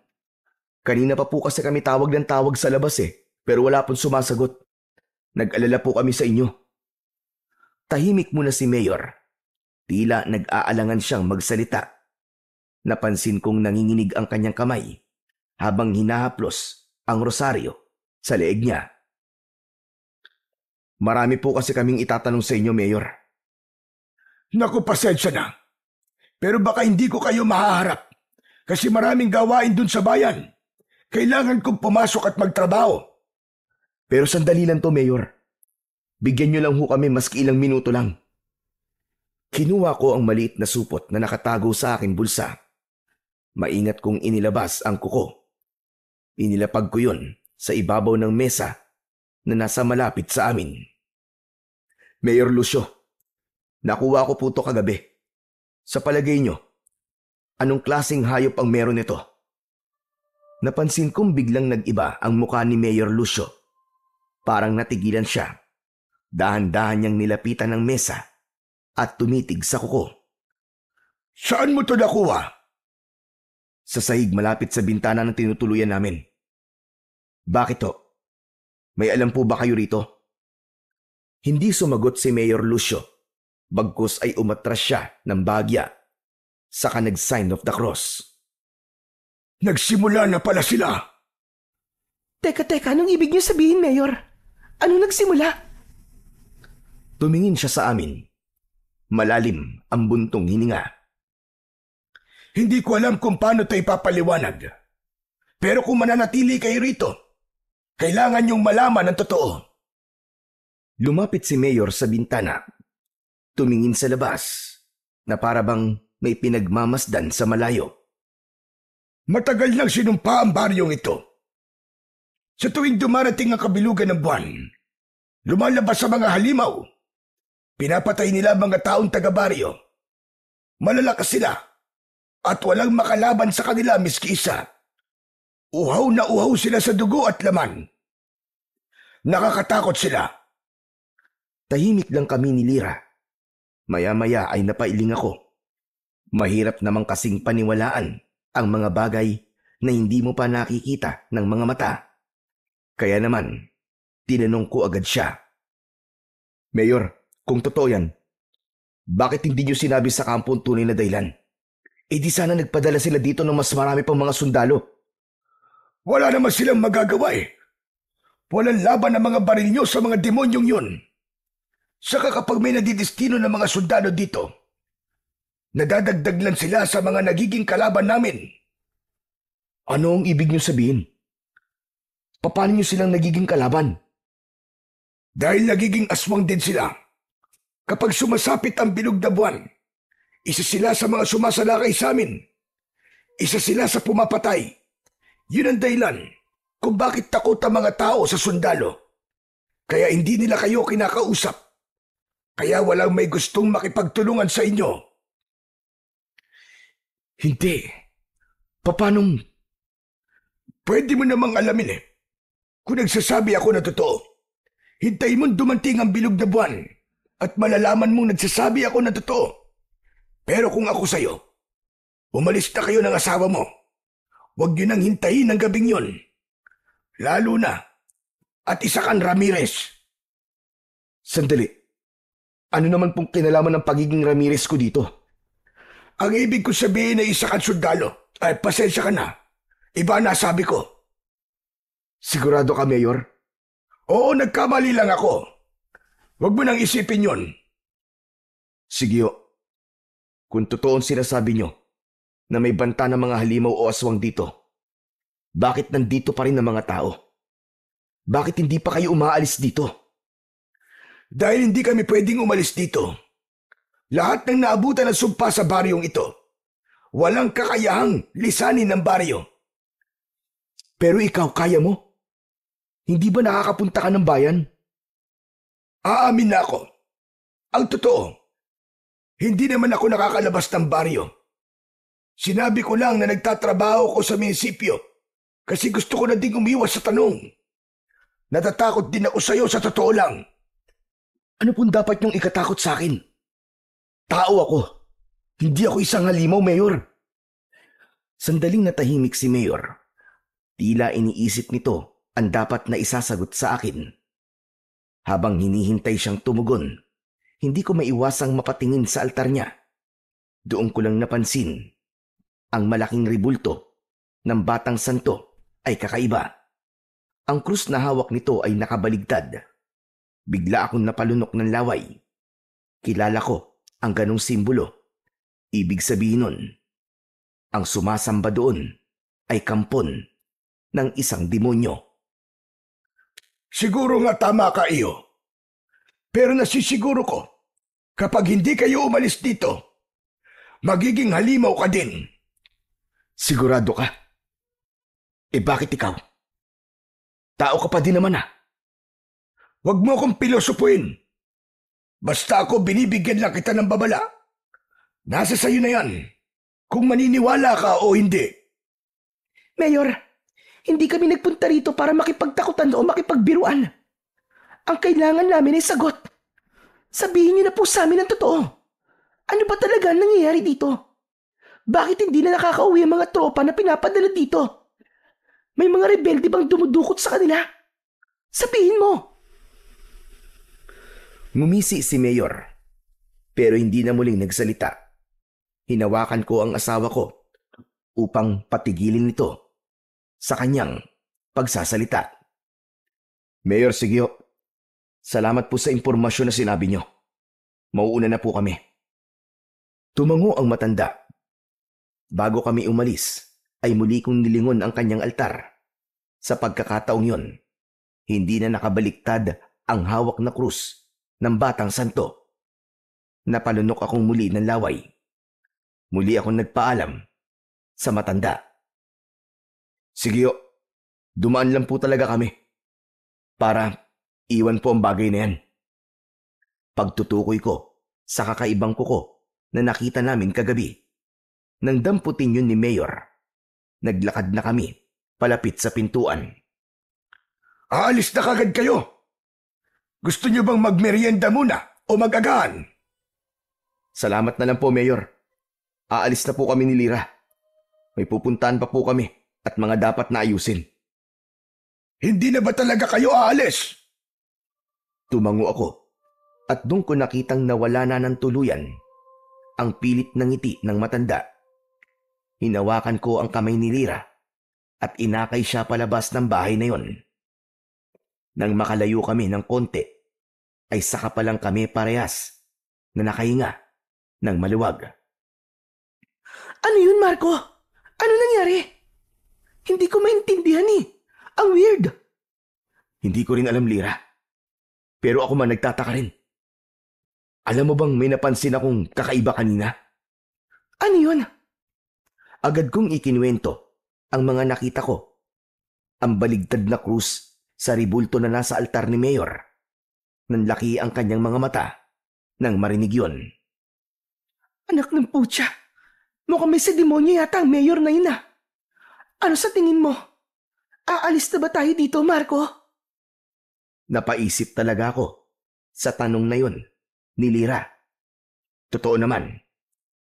Kanina pa po kasi kami tawag ng tawag sa labas pero wala pong sumasagot. Nag-alala po kami sa inyo. Tahimik muna si Mayor. Tila nag-aalangan siyang magsalita. Napansin kong nanginginig ang kanyang kamay habang hinahaplos ang rosaryo sa leeg niya. Marami po kasi kaming itatanong sa inyo, Mayor. Naku, pasensya na. Pero baka hindi ko kayo mahaharap kasi maraming gawain dun sa bayan. Kailangan kong pumasok at magtrabaho. Pero sandali lang to, Mayor. Bigyan niyo lang ho kami maski ilang minuto lang. Kinuha ko ang maliit na supot na nakatago sa aking bulsa. Maingat kong inilabas ang kuko. Inilapag ko yun sa ibabaw ng mesa na nasa malapit sa amin. Mayor Lucio, nakuha ko po ito kagabi. Sa palagay nyo, anong klaseng hayop ang meron nito? Napansin kong biglang nag-iba ang mukha ni Mayor Lucio. Parang natigilan siya. Dahan-dahan niyang nilapitan ng mesa at tumitig sa kuko. Saan mo ito nakuha? Sa sahig malapit sa bintana ng tinutuluyan namin. Bakit ho? May alam po ba kayo rito? Hindi sumagot si Mayor Lucio. Bagkus ay umatras siya ng bagya. Saka nag-sign of the cross. Nagsimula na pala sila. Teka, anong ibig niyo sabihin, Mayor? Ano nagsimula? Tumingin siya sa amin. Malalim ang buntong hininga. Hindi ko alam kung paano ito ipapaliwanag. Pero kung mananatili kayo rito, kailangan niyong malaman ang totoo. Lumapit si Mayor sa bintana. Tumingin sa labas na para bang may pinagmamasdan sa malayo. Matagal nang sinumpa ang baryong ito. Sa tuwing dumarating ang kabilugan ng buwan, lumalabas sa mga halimaw. Pinapatay nila mga taong taga-baryo. Malalakas sila at walang makalaban sa kanila miski isa. Uhaw na uhaw sila sa dugo at laman. Nakakatakot sila. Tahimik lang kami ni Lira. Maya-maya ay napailing ako. Mahirap namang kasing paniwalaan ang mga bagay na hindi mo pa nakikita ng mga mata. Kaya naman, tinanong ko agad siya. Mayor, kung totoo yan, bakit hindi niyo sinabi sa kampo ang tunay na dahilan? Di sana nagpadala sila dito ng mas marami pang mga sundalo. Wala naman silang magagawa Walang laban ang mga baril nyo sa mga demonyong yun. Saka kapag may nadidistino ng mga sundalo dito, nadadagdag lang sila sa mga nagiging kalaban namin. Ano ang ibig nyo sabihin? Paano nyo silang nagiging kalaban? Dahil nagiging aswang din sila. Kapag sumasapit ang bilog na buwan, isa sila sa mga sumasalakay sa amin. Isa sila sa pumapatay. Yun ang dahilan kung bakit takot ang mga tao sa sundalo. Kaya hindi nila kayo kinakausap. Kaya walang may gustong makipagtulungan sa inyo. Hindi. Paano? Pwede mo namang alamin Kung nagsasabi ako na totoo, hintayin mong dumating ang bilog na buwan at malalaman mong nagsasabi ako na totoo. Pero kung ako sa'yo, umalis na kayo ng asawa mo. Huwag niyo nang hintayin ang gabing yon. Lalo na, at isa kang Ramirez. Sandali. Ano naman pong kinalaman ng pagiging Ramirez ko dito? Ang ibig ko sabihin ay isa kang sundalo. Ay, pasensya ka na. Iba na sabi ko. Sigurado ka, Mayor? Oo, nagkamali lang ako. Huwag mo nang isipin yon. Sige, kung totoo ang sinasabi nyo na may banta ng mga halimaw o aswang dito, bakit nandito pa rin ang mga tao? Bakit hindi pa kayo umaalis dito? Dahil hindi kami pwedeng umalis dito. Lahat ng naabutan ng sumpa sa baryong ito, walang kakayahang lisanin ng baryo. Pero ikaw, kaya mo? Hindi ba nakakapunta ka ng bayan? Aamin na ako. Ang totoo, hindi naman ako nakakalabas ng baryo. Sinabi ko lang na nagtatrabaho ko sa munisipyo kasi gusto ko na ding umiwas sa tanong. Natatakot din ako sa'yo sa totoo lang. Ano pong dapat niyong ikatakot sa akin? Tao ako. Hindi ako isang halimaw, Mayor. Sandaling natahimik si Mayor. Tila iniisip nito ang dapat na isasagot sa akin. Habang hinihintay siyang tumugon, hindi ko maiwasang mapatingin sa altar niya. Doon ko lang napansin, ang malaking ribulto ng Batang Santo ay kakaiba. Ang krus na hawak nito ay nakabaligtad. Bigla akong napalunok ng laway. Kilala ko ang ganong simbolo. Ibig sabihin nun, ang sumasamba doon ay kampon ng isang demonyo. Siguro nga tama ka, iyo. Pero nasisiguro ko, kapag hindi kayo umalis dito, magiging halimaw ka din. Sigurado ka? Bakit ikaw? Tao ka pa din naman ah. Huwag mo akong pilosopuin. Basta ako binibigyan lang kita ng babala. Nasa sayo na yan, kung maniniwala ka o hindi. Mayor, hindi kami nagpunta rito para makipagtakutan o makipagbiruan. Ang kailangan namin ay sagot. Sabihin niyo na po sa amin ang totoo. Ano ba talaga ang nangyayari dito? Bakit hindi na nakakauwi ang mga tropa na pinapadala dito? May mga rebelde bang dumudukot sa kanila? Sabihin mo! Ngumisi si Mayor, pero hindi na muling nagsalita. Hinawakan ko ang asawa ko upang patigilin ito sa kanyang pagsasalita. Mayor Sigio, salamat po sa impormasyon na sinabi niyo. Mauuna na po kami. Tumango ang matanda. Bago kami umalis, ay muli kong nilingon ang kanyang altar. Sa pagkakataong yon, hindi na nakabaliktad ang hawak na krus ng Batang Santo. Napalunok akong muli ng laway. Muli akong nagpaalam sa matanda. Sigio, dumaan lang po talaga kami para iwan po ang bagay na yan. Pagtutukoy ko sa kakaibang kuko na nakita namin kagabi. Nang damputin yun ni Mayor, naglakad na kami palapit sa pintuan. Aalis na kagad kayo. Gusto niyo bang magmerienda muna o mag-agahan? Salamat na lang po, Mayor. Aalis na po kami ni Lira. May pupuntahan pa po kami at mga dapat na ayusin. Hindi na ba talaga kayo aalis? Tumango ako at doon ko nakitang nawala na ng tuluyan ang pilit ng ngiti ng matanda. Hinawakan ko ang kamay ni Lira at inakay siya palabas ng bahay na yon. Nang makalayo kami ng konti, ay saka pa lang kami parehas na nakahinga ng maluwag. Ano yun, Marco? Ano nangyari? Hindi ko maintindihan eh. Ang weird. Hindi ko rin alam, Lira. Pero ako man nagtataka rin. Alam mo bang may napansin akong kakaiba kanina? Ano yun? Agad kong ikinuwento ang mga nakita ko. Ang baligtad na krus sa ribulto na nasa altar ni Mayor. Nanlaki ang kanyang mga mata nang marinig yun. Anak ng putya. Mukhang may demonyo yata ang mayor na yun ah. Ano sa tingin mo? Aalis na ba tayo dito, Marco? Napaisip talaga ako sa tanong na yun ni Lira. Totoo naman,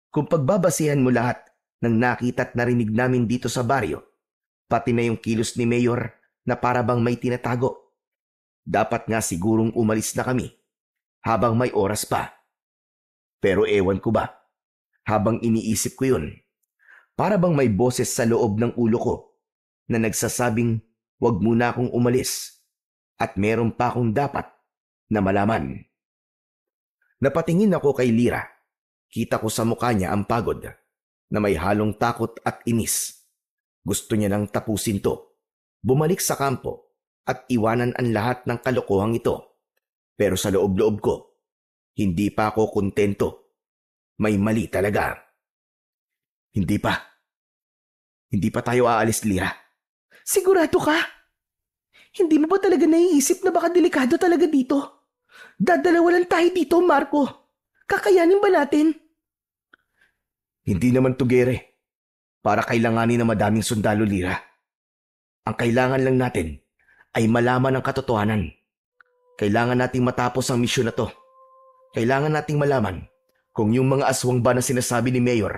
kung pagbabasihan mo lahat ng nakita at narinig namin dito sa baryo, pati na yung kilos ni Mayor na para bang may tinatago, dapat nga sigurong umalis na kami habang may oras pa. Pero ewan ko ba, habang iniisip ko yun, para bang may boses sa loob ng ulo ko na nagsasabing wag muna akong umalis at meron pa akong dapat na malaman. Napatingin ako kay Lira. Kita ko sa mukha niya ang pagod na may halong takot at inis. Gusto niya nang tapusin to, bumalik sa kampo at iwanan ang lahat ng kalokohang ito. Pero sa loob-loob ko, hindi pa ako kontento. May mali talaga. Hindi pa tayo aalis, Lira. Sigurado ka? Hindi mo ba talaga naiisip na baka delikado talaga dito? Dadalawa lang tayo dito, Marco. Kakayanin ba natin? Hindi naman tugere para kailanganin ng madaming sundalo, Lira. Ang kailangan lang natin ay malaman ang katotohanan. Kailangan nating matapos ang misyon na to. Kailangan nating malaman kung yung mga aswang ba na sinasabi ni Mayor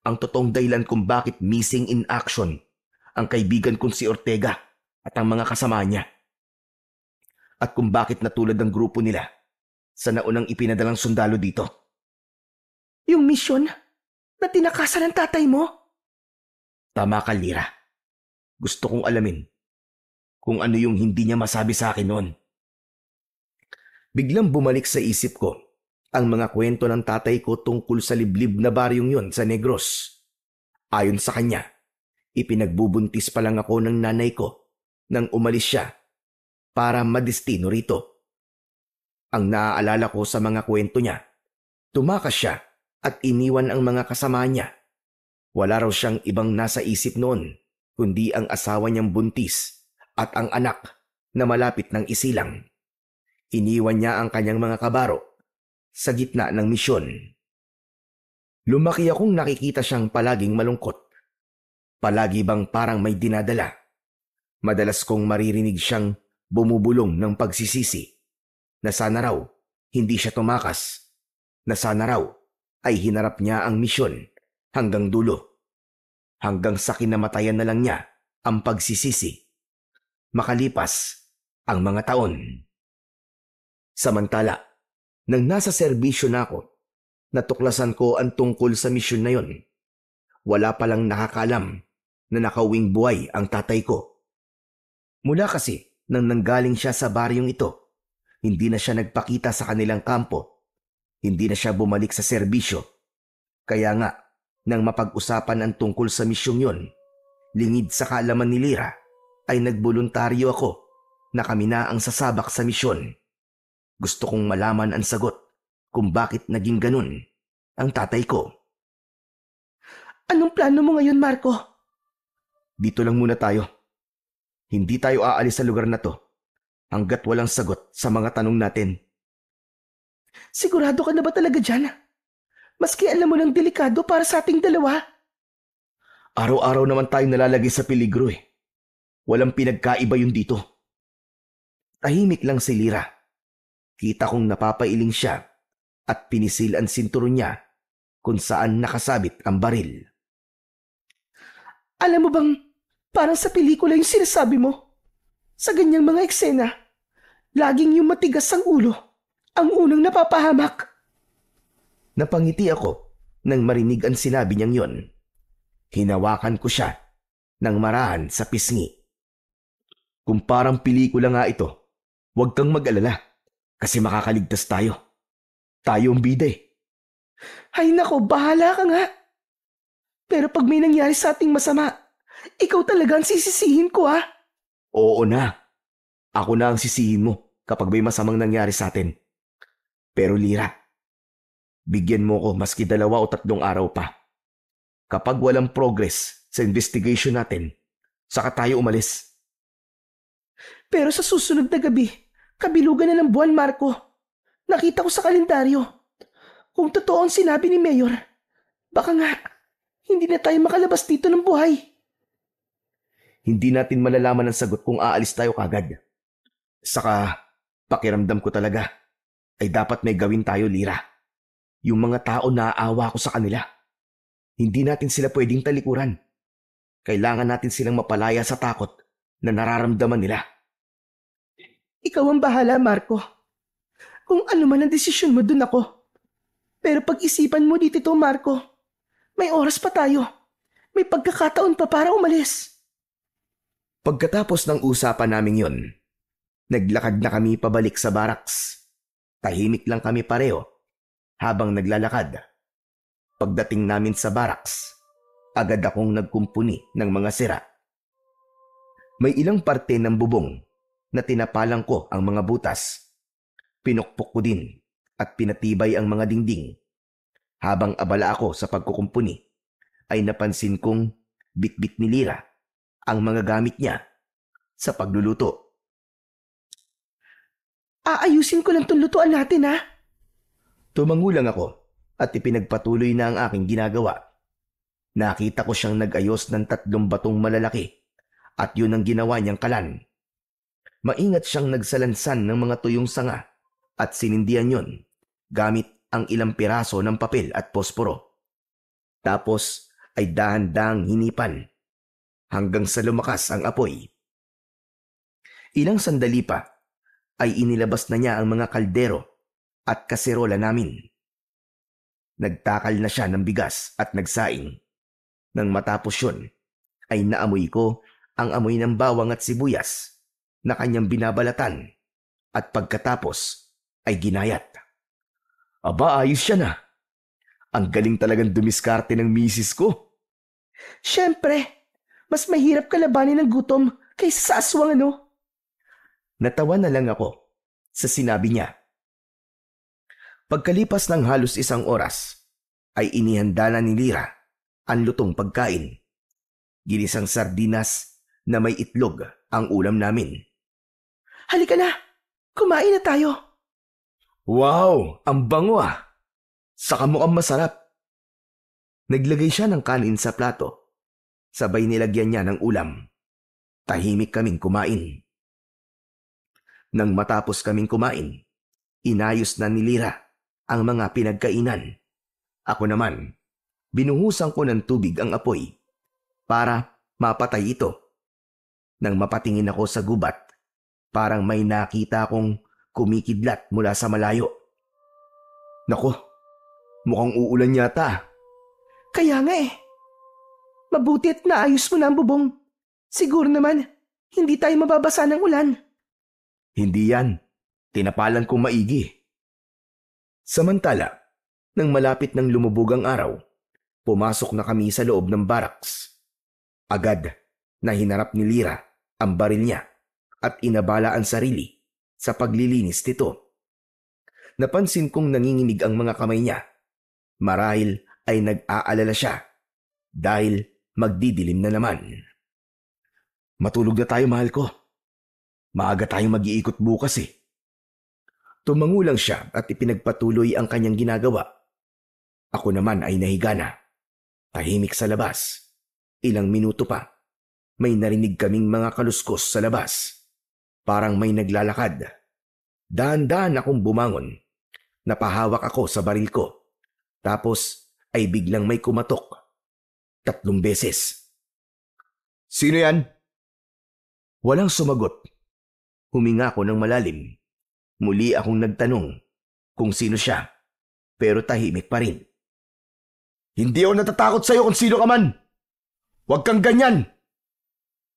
ang totoong dahilan kung bakit missing in action ang kaibigan kong si Ortega at ang mga kasama niya. At kung bakit natulad ang grupo nila sa naunang ipinadalang sundalo dito. Yung misyon na tinakasan ng tatay mo? Tama ka, Lira. Gusto kong alamin kung ano yung hindi niya masabi sa akin noon. Biglang bumalik sa isip ko ang mga kwento ng tatay ko tungkol sa liblib na baryong yon sa Negros. Ayon sa kanya, ipinagbubuntis pa lang ako ng nanay ko nang umalis siya para madestino rito. Ang naaalala ko sa mga kwento niya, tumakas siya at iniwan ang mga kasama niya. Wala raw siyang ibang nasa isip noon, kundi ang asawa niyang buntis at ang anak na malapit ng isilang. Iniwan niya ang kanyang mga kabaro sa gitna ng misyon. Lumaki akong nakikita siyang palaging malungkot. Palagi bang parang may dinadala. Madalas kong maririnig siyang bumubulong ng pagsisisi na sana raw hindi siya tumakas, na sana raw ay hinarap niya ang misyon hanggang dulo. Hanggang sa kinamatayan na lang niya ang pagsisisi. Makalipas ang mga taon. Samantala, nang nasa serbisyo na ako, natuklasan ko ang tungkol sa misyon na yon. Wala palang nakakaalam na nakauwing buhay ang tatay ko. Mula kasi nang nanggaling siya sa baryong ito, hindi na siya nagpakita sa kanilang kampo. Hindi na siya bumalik sa serbisyo. Kaya nga, nang mapag-usapan ang tungkol sa misyong yon, lingid sa kaalaman ni Lira, ay nagboluntaryo ako na kami na ang sasabak sa misyon. Gusto kong malaman ang sagot kung bakit naging ganun ang tatay ko. Anong plano mo ngayon, Marco? Dito lang muna tayo. Hindi tayo aalis sa lugar na to hanggat walang sagot sa mga tanong natin. Sigurado ka na ba talaga dyan? Maski alam mo lang delikado para sa ating dalawa. Araw-araw naman tayong nalalagay sa peligro eh. Walang pinagkaiba yun dito. Tahimik lang si Lira. Kita kong napapailing siya at pinisil ang sinturon niya kung saan nakasabit ang baril. Alam mo bang parang sa pelikula yung sinasabi mo? Sa ganyang mga eksena, laging yung matigas ang ulo ang unang napapahamak. Napangiti ako nang marinig ang sinabi niyang yon. Hinawakan ko siya ng marahan sa pisngi. Kung parang pelikula nga ito, huwag kang mag-alala kasi makakaligtas tayo. Tayo ang bida eh. Ay nako, bahala ka nga. Pero pag may nangyari sa ating masama, ikaw talaga ang sisisihin ko ha. Oo na. Ako na ang sisihin mo kapag may masamang nangyari sa atin. Pero Lira, bigyan mo ko maski 2 o 3 araw pa. Kapag walang progress sa investigation natin, saka tayo umalis. Pero sa susunod na gabi, kabilugan na ng buwan, Marco. Nakita ko sa kalendaryo. Kung totoo ang sinabi ni Mayor, baka nga hindi na tayo makalabas dito ng buhay. Hindi natin malalaman ang sagot kung aalis tayo kagad. Saka, pakiramdam ko talaga ay dapat may gawin tayo, Lira. Yung mga tao naaawa ko sa kanila. Hindi natin sila pwedeng talikuran. Kailangan natin silang mapalaya sa takot na nararamdaman nila. Ikaw ang bahala, Marco. Kung ano man ang desisyon mo, dun ako. Pero pag-isipan mo dito, Marco. May oras pa tayo. May pagkakataon pa para umalis. Pagkatapos ng usapan naming yon, naglakad na kami pabalik sa barracks. Tahimik lang kami pareho habang naglalakad. Pagdating namin sa barracks, agad akong nagkumpuni ng mga sira. May ilang parte ng bubong na tinapalang ko ang mga butas. Pinukpok ko din at pinatibay ang mga dingding. Habang abala ako sa pagkukumpuni, ay napansin kong bitbit ni Lira ang mga gamit niya sa pagluluto. Aayusin ko lang tong lutuan natin, ha? Tumangulang ako at ipinagpatuloy na ang aking ginagawa. Nakita ko siyang nag-ayos ng 3 batong malalaki at yun ang ginawa niyang kalan. Maingat siyang nagsalansan ng mga tuyong sanga at sinindihan yon gamit ang ilang piraso ng papel at posporo. Tapos ay dahan-dahang hinipan hanggang sa lumakas ang apoy. Ilang sandali pa ay inilabas na niya ang mga kaldero at kaserola namin. Nagtakal na siya ng bigas at nagsaing. Nang matapos yun, ay naamoy ko ang amoy ng bawang at sibuyas na kanyang binabalatan at pagkatapos ay ginayat. Aba, ayos siya na. Ang galing talagang dumiskarte ng misis ko. Siyempre, mas mahirap kalabanin ng gutom kaysa sa aswang, ano? Natawa na lang ako sa sinabi niya. Pagkalipas ng halos 1 oras, ay inihanda na ni Lyra ang lutong pagkain. Ginisang sardinas na may itlog ang ulam namin. Halika na, kumain na tayo. Wow, ang bango ah! Saka mukhang masarap. Naglagay siya ng kanin sa plato. Sabay nilagyan niya ng ulam. Tahimik kaming kumain. Nang matapos kaming kumain, inayos na ni Lyra ang mga pinagkainan. Ako naman, binuhusan ko ng tubig ang apoy para mapatay ito. Nang mapatingin ako sa gubat, parang may nakita akong kumikidlat mula sa malayo. Nako, mukhang uulan yata. Kaya nga eh. Mabuti at naayos mo na ang bubong. Siguro naman, hindi tayo mababasa ng ulan. Hindi yan. Tinapalan kong maigi. Samantala, nang malapit ng lumubog ang araw, pumasok na kami sa loob ng barracks. Agad na hinarap ni Lyra ang baril niya at inabala ang sarili sa paglilinis nito. Napansin kong nanginginig ang mga kamay niya. Marahil ay nag-aalala siya dahil magdidilim na naman. Matulog na tayo, mahal ko. Maaga tayong mag-iikot bukas eh. Tumangulang siya at ipinagpatuloy ang kanyang ginagawa. Ako naman ay nahiga na. Tahimik sa labas. Ilang minuto pa, may narinig kaming mga kaluskos sa labas. Parang may naglalakad. Dahan-dahan akong bumangon. Napahawak ako sa baril ko. Tapos ay biglang may kumatok. 3 beses. Sino yan? Walang sumagot. Huminga ako ng malalim. Muli akong nagtanong kung sino siya, pero tahimik pa rin. Hindi ako natatakot sa'yo kung sino ka man. Huwag kang ganyan.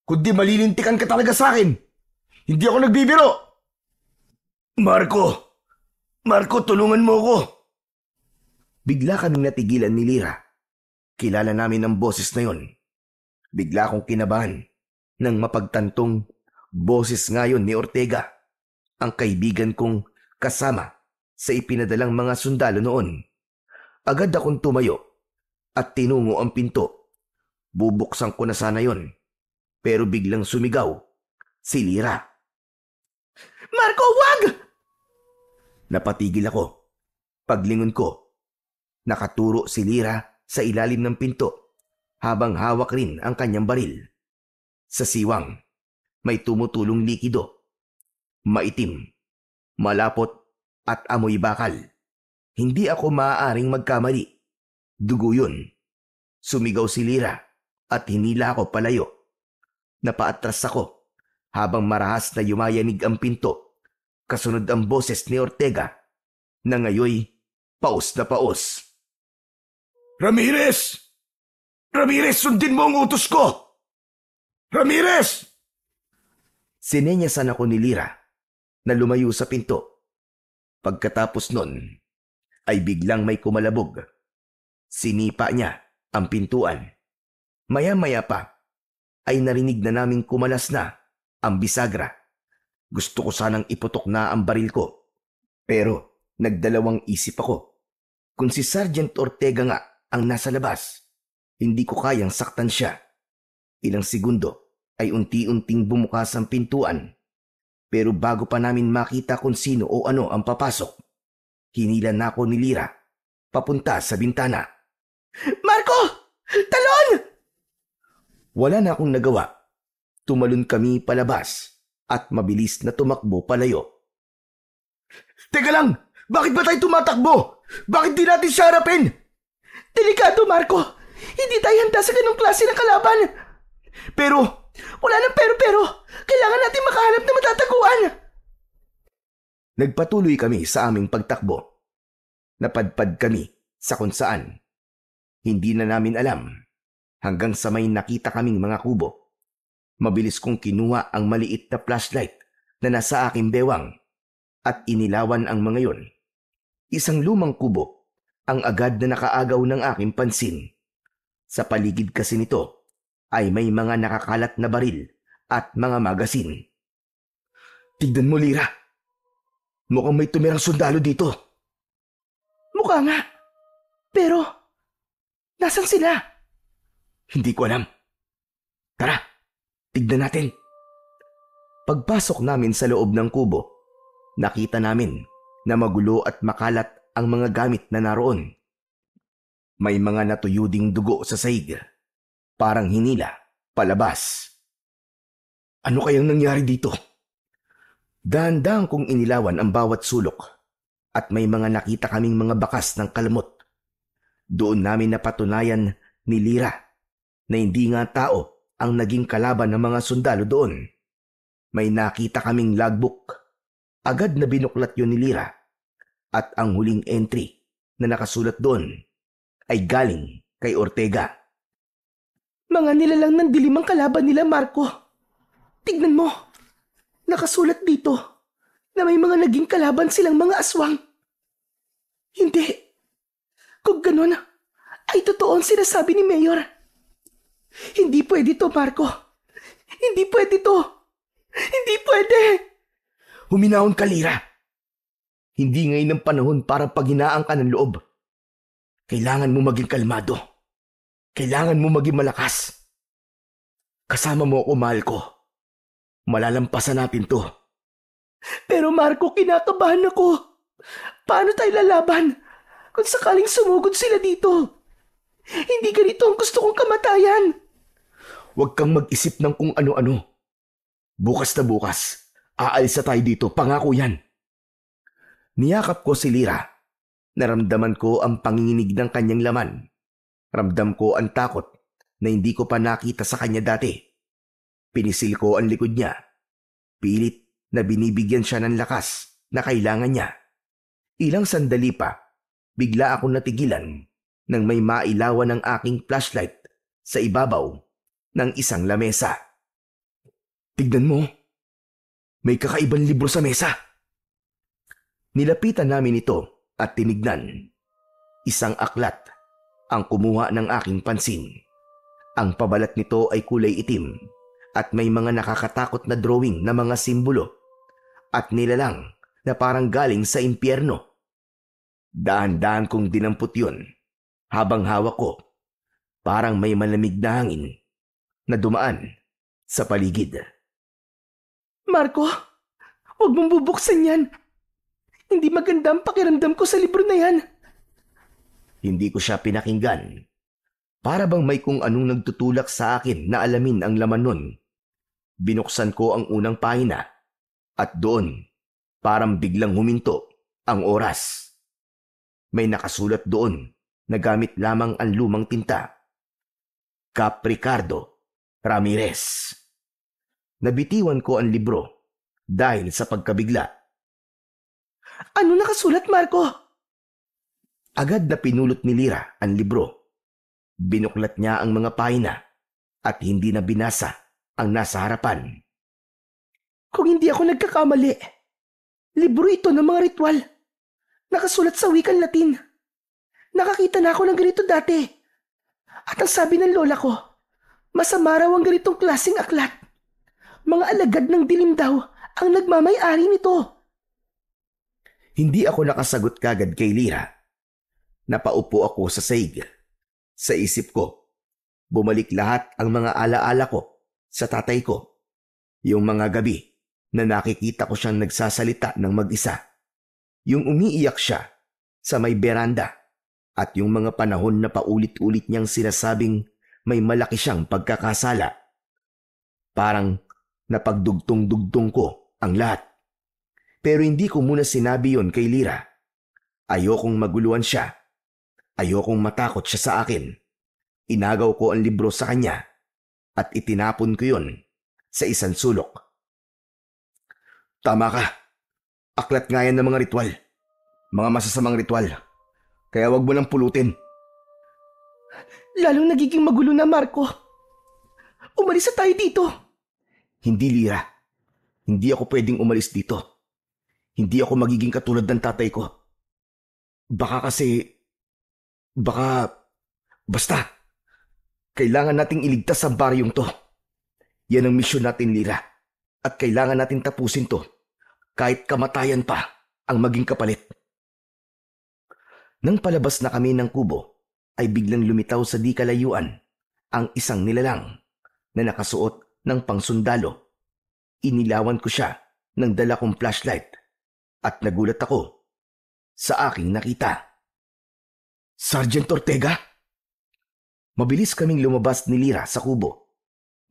Kundi malilintikan ka talaga sa akin. Hindi ako nagbibiro. Marco, tulungan mo ako. Bigla kaming natigilan ni Lyra. Kilala namin ang boses na yon. Bigla akong kinabahan nang mapagtantong boses ngayon ni Ortega, ang kaibigan kong kasama sa ipinadalang mga sundalo noon. Agad akong tumayo at tinungo ang pinto. Bubuksan ko na sana yon, pero biglang sumigaw si Lyra. Marco, wag! Napatigil ako. Paglingon ko, nakaturo si Lyra sa ilalim ng pinto habang hawak rin ang kanyang baril. Sa siwang, may tumutulong likido. Maitim, malapot at amoy bakal. Hindi ako maaaring magkamali. Dugo yun. Sumigaw si Lyra at hinila ako palayo. Napaatras ako habang marahas na yumayanig ang pinto. Kasunod ang boses ni Ortega na ngayoy paos na paos. Ramirez! Ramirez, sundin mo ang utos ko! Ramirez! Sinenyasan ako ni Lyra na lumayo sa pinto. Pagkatapos nun, ay biglang may kumalabog. Sinipa niya ang pintuan. Maya-maya pa, ay narinig na naming kumalas na ang bisagra. Gusto ko sanang iputok na ang baril ko, pero nagdalawang isip ako. Kung si Sergeant Ortega nga ang nasa labas, hindi ko kayang saktan siya. Ilang segundo ay unti-unting bumukas ang pintuan. Pero bago pa namin makita kung sino o ano ang papasok, hinila na ako ni Lyra papunta sa bintana. Marco! Talon! Wala na akong nagawa. Tumalon kami palabas at mabilis na tumakbo palayo. Teka lang! Bakit ba tayo tumatakbo? Bakit di natin siya harapin? Delikado, Marco! Hindi tayo handa sa ganong klase ng kalaban! Pero, Wala nang pero! Kailangan natin makahanap na matataguan! Nagpatuloy kami sa aming pagtakbo. Napadpad kami sa kung saan. Hindi na namin alam hanggang sa may nakita kaming mga kubo. Mabilis kong kinuha ang maliit na flashlight na nasa aking bewang at inilawan ang mga yon. Isang lumang kubo ang agad na nakaagaw ng aking pansin. Sa paligid kasi nito ay may mga nakakalat na baril at mga magasin. Tignan mo, Lyra. Mukhang may tumirang sundalo dito. Mukha nga. Pero, nasan sila? Hindi ko alam. Tara, tignan natin. Pagpasok namin sa loob ng kubo, nakita namin na magulo at makalat ang mga gamit na naroon. May mga natuyo ding dugo sa sahig, parang hinila palabas. Ano kayang nangyari dito? Dahan-dahan kong inilawan ang bawat sulok at may mga nakita kaming mga bakas ng kalmot. Doon namin napatunayan ni Lyra na hindi nga tao ang naging kalaban ng mga sundalo doon. May nakita kaming logbook. Agad na binuklat yun ni Lyra at ang huling entry na nakasulat doon ay galing kay Ortega. Mga nilalang ng dilim ang kalaban nila, Marco. Tignan mo. Nakasulat dito na may mga naging kalaban silang mga aswang. Hindi. Kung ganun, ay totoo ang sinasabi ni Mayor. Hindi pwede to, Marco. Hindi pwede to. Hindi pwede. Huminahon ka, Lyra. Hindi ngayon ang panahon para paghinaan ka ng loob. Kailangan mo maging kalmado. Kailangan mo maging malakas. Kasama mo ako, mahal ko. Malalampasan natin to. Pero Marco, kinakabahan ako. Paano tayo lalaban kung sakaling sumugod sila dito? Hindi ganito ang gusto kong kamatayan. Huwag kang mag-isip ng kung ano-ano. Bukas na bukas, aalis na tayo dito, pangako yan. Niyakap ko si Lyra. Naramdaman ko ang panginginig ng kanyang laman. Ramdam ko ang takot na hindi ko pa nakita sa kanya dati. Pinisil ko ang likod niya. Pilit na binibigyan siya ng lakas na kailangan niya. Ilang sandali pa, bigla akong natigilan nang may mailawan ng aking flashlight sa ibabaw ng isang lamesa. Tignan mo, may kakaibang libro sa mesa. Nilapitan namin ito at tinignan. Isang aklat ang kumuha ng aking pansin. Ang pabalat nito ay kulay itim at may mga nakakatakot na drawing na mga simbolo at nilalang na parang galing sa impyerno. Dahan-dahan kong dinampot yun habang hawak ko. Parang may malamig na hangin na dumaan sa paligid. Marco, huwag mong bubuksan yan. Hindi maganda ang pakiramdam ko sa libro na yan. Hindi ko siya pinakinggan. Para bang may kung anong nagtutulak sa akin na alamin ang laman nun. Binuksan ko ang unang pahina at doon parang biglang huminto ang oras. May nakasulat doon na gamit lamang ang lumang tinta. Cap Ricardo Ramirez. Nabitiwan ko ang libro dahil sa pagkabigla. Ano nakasulat, Marco? Agad na pinulot ni Lyra ang libro. Binuklat niya ang mga pahina at hindi na binasa ang nasa harapan. Kung hindi ako nagkakamali, libro ito ng mga ritual. Nakasulat sa wikang Latin. Nakakita na ako ng ganito dati. At ang sabi ng lola ko, masama raw ang ganitong klaseng aklat. Mga alagad ng dilim daw ang nagmamay-ari nito. Hindi ako nakasagot kagad kay Lyra. Napaupo ako sa sahig. Sa isip ko, bumalik lahat ang mga alaala ko sa tatay ko. Yung mga gabi na nakikita ko siyang nagsasalita ng mag-isa. Yung umiiyak siya sa may beranda at yung mga panahon na paulit-ulit niyang sinasabing may malaki siyang pagkakasala. Parang napagdugtong-dugtong ko ang lahat. Pero hindi ko muna sinabi yon kay Lira. Ayokong maguluhan siya. Ayokong matakot siya sa akin. Inagaw ko ang libro sa kanya at itinapon ko yon sa isang sulok. Tama ka. Aklat nga yan ng mga ritual. Mga masasamang ritual. Kaya wag mo nang pulutin. Lalong nagiging magulo na, Marco. Umalis na tayo dito. Hindi, Lira. Hindi ako pwedeng umalis dito. Hindi ako magiging katulad ng tatay ko. Basta. Kailangan nating iligtas ang baryong to. Yan ang misyon natin, Lira. At kailangan nating tapusin to. Kahit kamatayan pa ang maging kapalit. Nang palabas na kami ng kubo, ay biglang lumitaw sa di kalayuan ang isang nilalang na nakasuot ng pangsundalo. Inilawan ko siya ng dala kong flashlight at nagulat ako sa aking nakita. Sergeant Ortega? Mabilis kaming lumabas ni Lira sa kubo.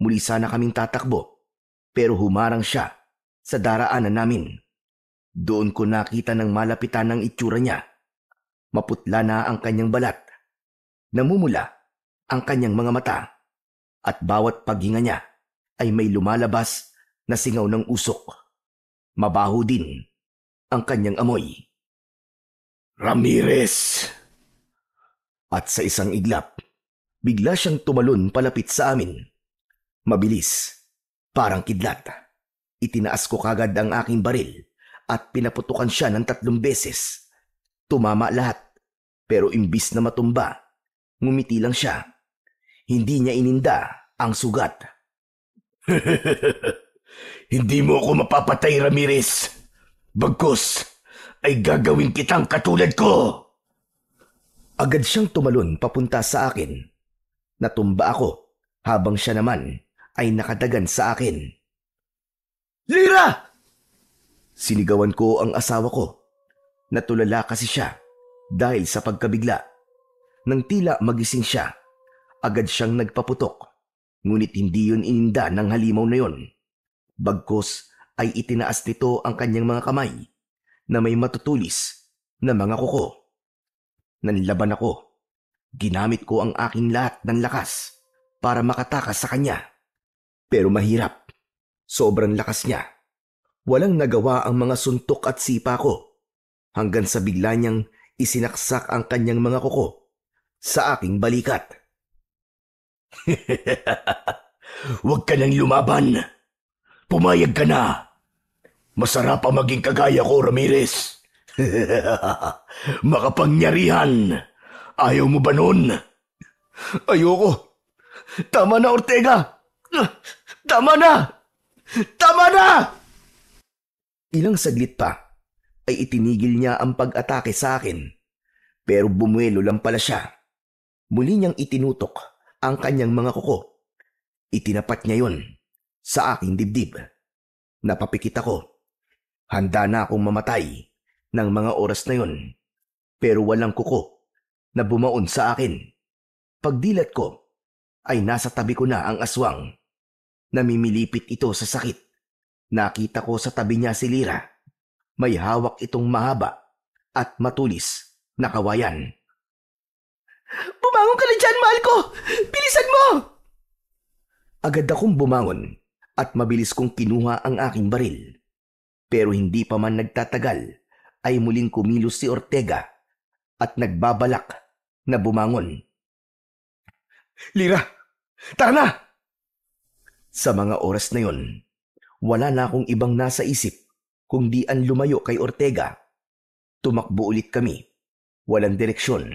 Muli sana kaming tatakbo pero humarang siya sa daraanan namin. Doon ko nakita ng malapitan ng itsura niya. Maputla na ang kanyang balat. Namumula ang kanyang mga mata at bawat paghinga niya ay may lumalabas na singaw ng usok. Mabaho din ang kanyang amoy. Ramirez! At sa isang iglap, bigla siyang tumalon palapit sa amin. Mabilis, parang kidlat. Itinaas ko kagad ang aking baril at pinaputukan siya ng 3 beses. Tumama lahat, pero imbis na matumba, ngumiti lang siya. Hindi niya ininda ang sugat. Hindi mo ako mapapatay, Ramirez. Bagkus ay gagawin kitang katulad ko. Agad siyang tumalon papunta sa akin. Natumba ako habang siya naman ay nakadagan sa akin. Lira! Sinigawan ko ang asawa ko. Natulala kasi siya dahil sa pagkabigla. Nang tila magising siya, agad siyang nagpaputok. Ngunit hindi yun ininda ng halimaw na yun. Bagkus ay itinaas nito ang kanyang mga kamay na may matutulis na mga kuko. Nanlaban ako. Ginamit ko ang aking lahat ng lakas para makatakas sa kanya. Pero mahirap. Sobrang lakas niya. Walang nagawa ang mga suntok at sipa ko hanggang sa bigla niyang isinaksak ang kanyang mga kuko sa aking balikat. Huwag ka nang lumaban. Pumayag ka na. Masarap ang maging kagaya ko, Ramirez. Makapangyarihan. Ayaw mo ba nun? Ayoko. Tama na, Ortega. Tama na! Tama na! Ilang saglit pa ay itinigil niya ang pag-atake sa akin. Pero bumuelo lang pala siya. Muli niyang itinutok ang kanyang mga kuko. Itinapat niya yon sa aking dibdib. Napapikit ako. Handa na akong mamatay ng mga oras na yon. Pero walang kuko na bumaon sa akin. Pagdilat ko ay nasa tabi ko na ang aswang. Namimilipit ito sa sakit. Nakita ko sa tabi niya si Lira. May hawak itong mahaba at matulis na kawayan. Bumangon ka na dyan, mahal ko! Bilisan mo! Agad akong bumangon at mabilis kong kinuha ang aking baril. Pero hindi pa man nagtatagal ay muling kumilos si Ortega at nagbabalak na bumangon. Lira, tara na! Sa mga oras na yon, wala na akong ibang nasa isip kundi ang lumayo kay Ortega. Tumakbo ulit kami. Walang direksyon.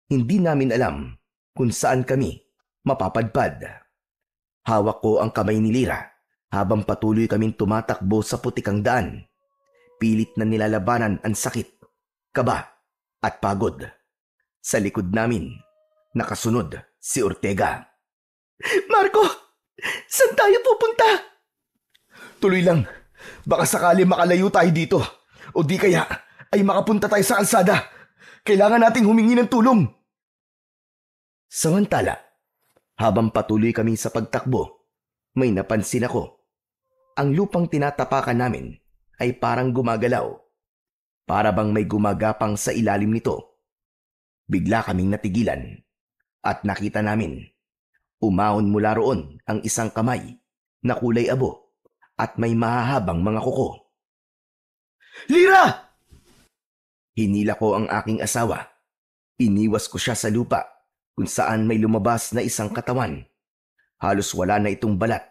Hindi namin alam kung saan kami mapapadpad. Hawak ko ang kamay ni Lira habang patuloy kaming tumatakbo sa putikang daan. Pilit na nilalabanan ang sakit, kaba at pagod. Sa likod namin, nakasunod si Ortega. Marco! Saan tayo pupunta? Tuloy lang. Baka sakali makalayo tayo dito. O di kaya ay makapunta tayo sa kalsada. Kailangan nating humingi ng tulong. Samantala, habang patuloy kami sa pagtakbo, may napansin ako. Ang lupang tinatapakan namin ay parang gumagalaw. Para bang may gumagapang sa ilalim nito. Bigla kaming natigilan at nakita namin. Umahon mula roon ang isang kamay na kulay abo at may mahahabang mga kuko. Lira! Hinila ko ang aking asawa. Iniwas ko siya sa lupa kung saan may lumabas na isang katawan. Halos wala na itong balat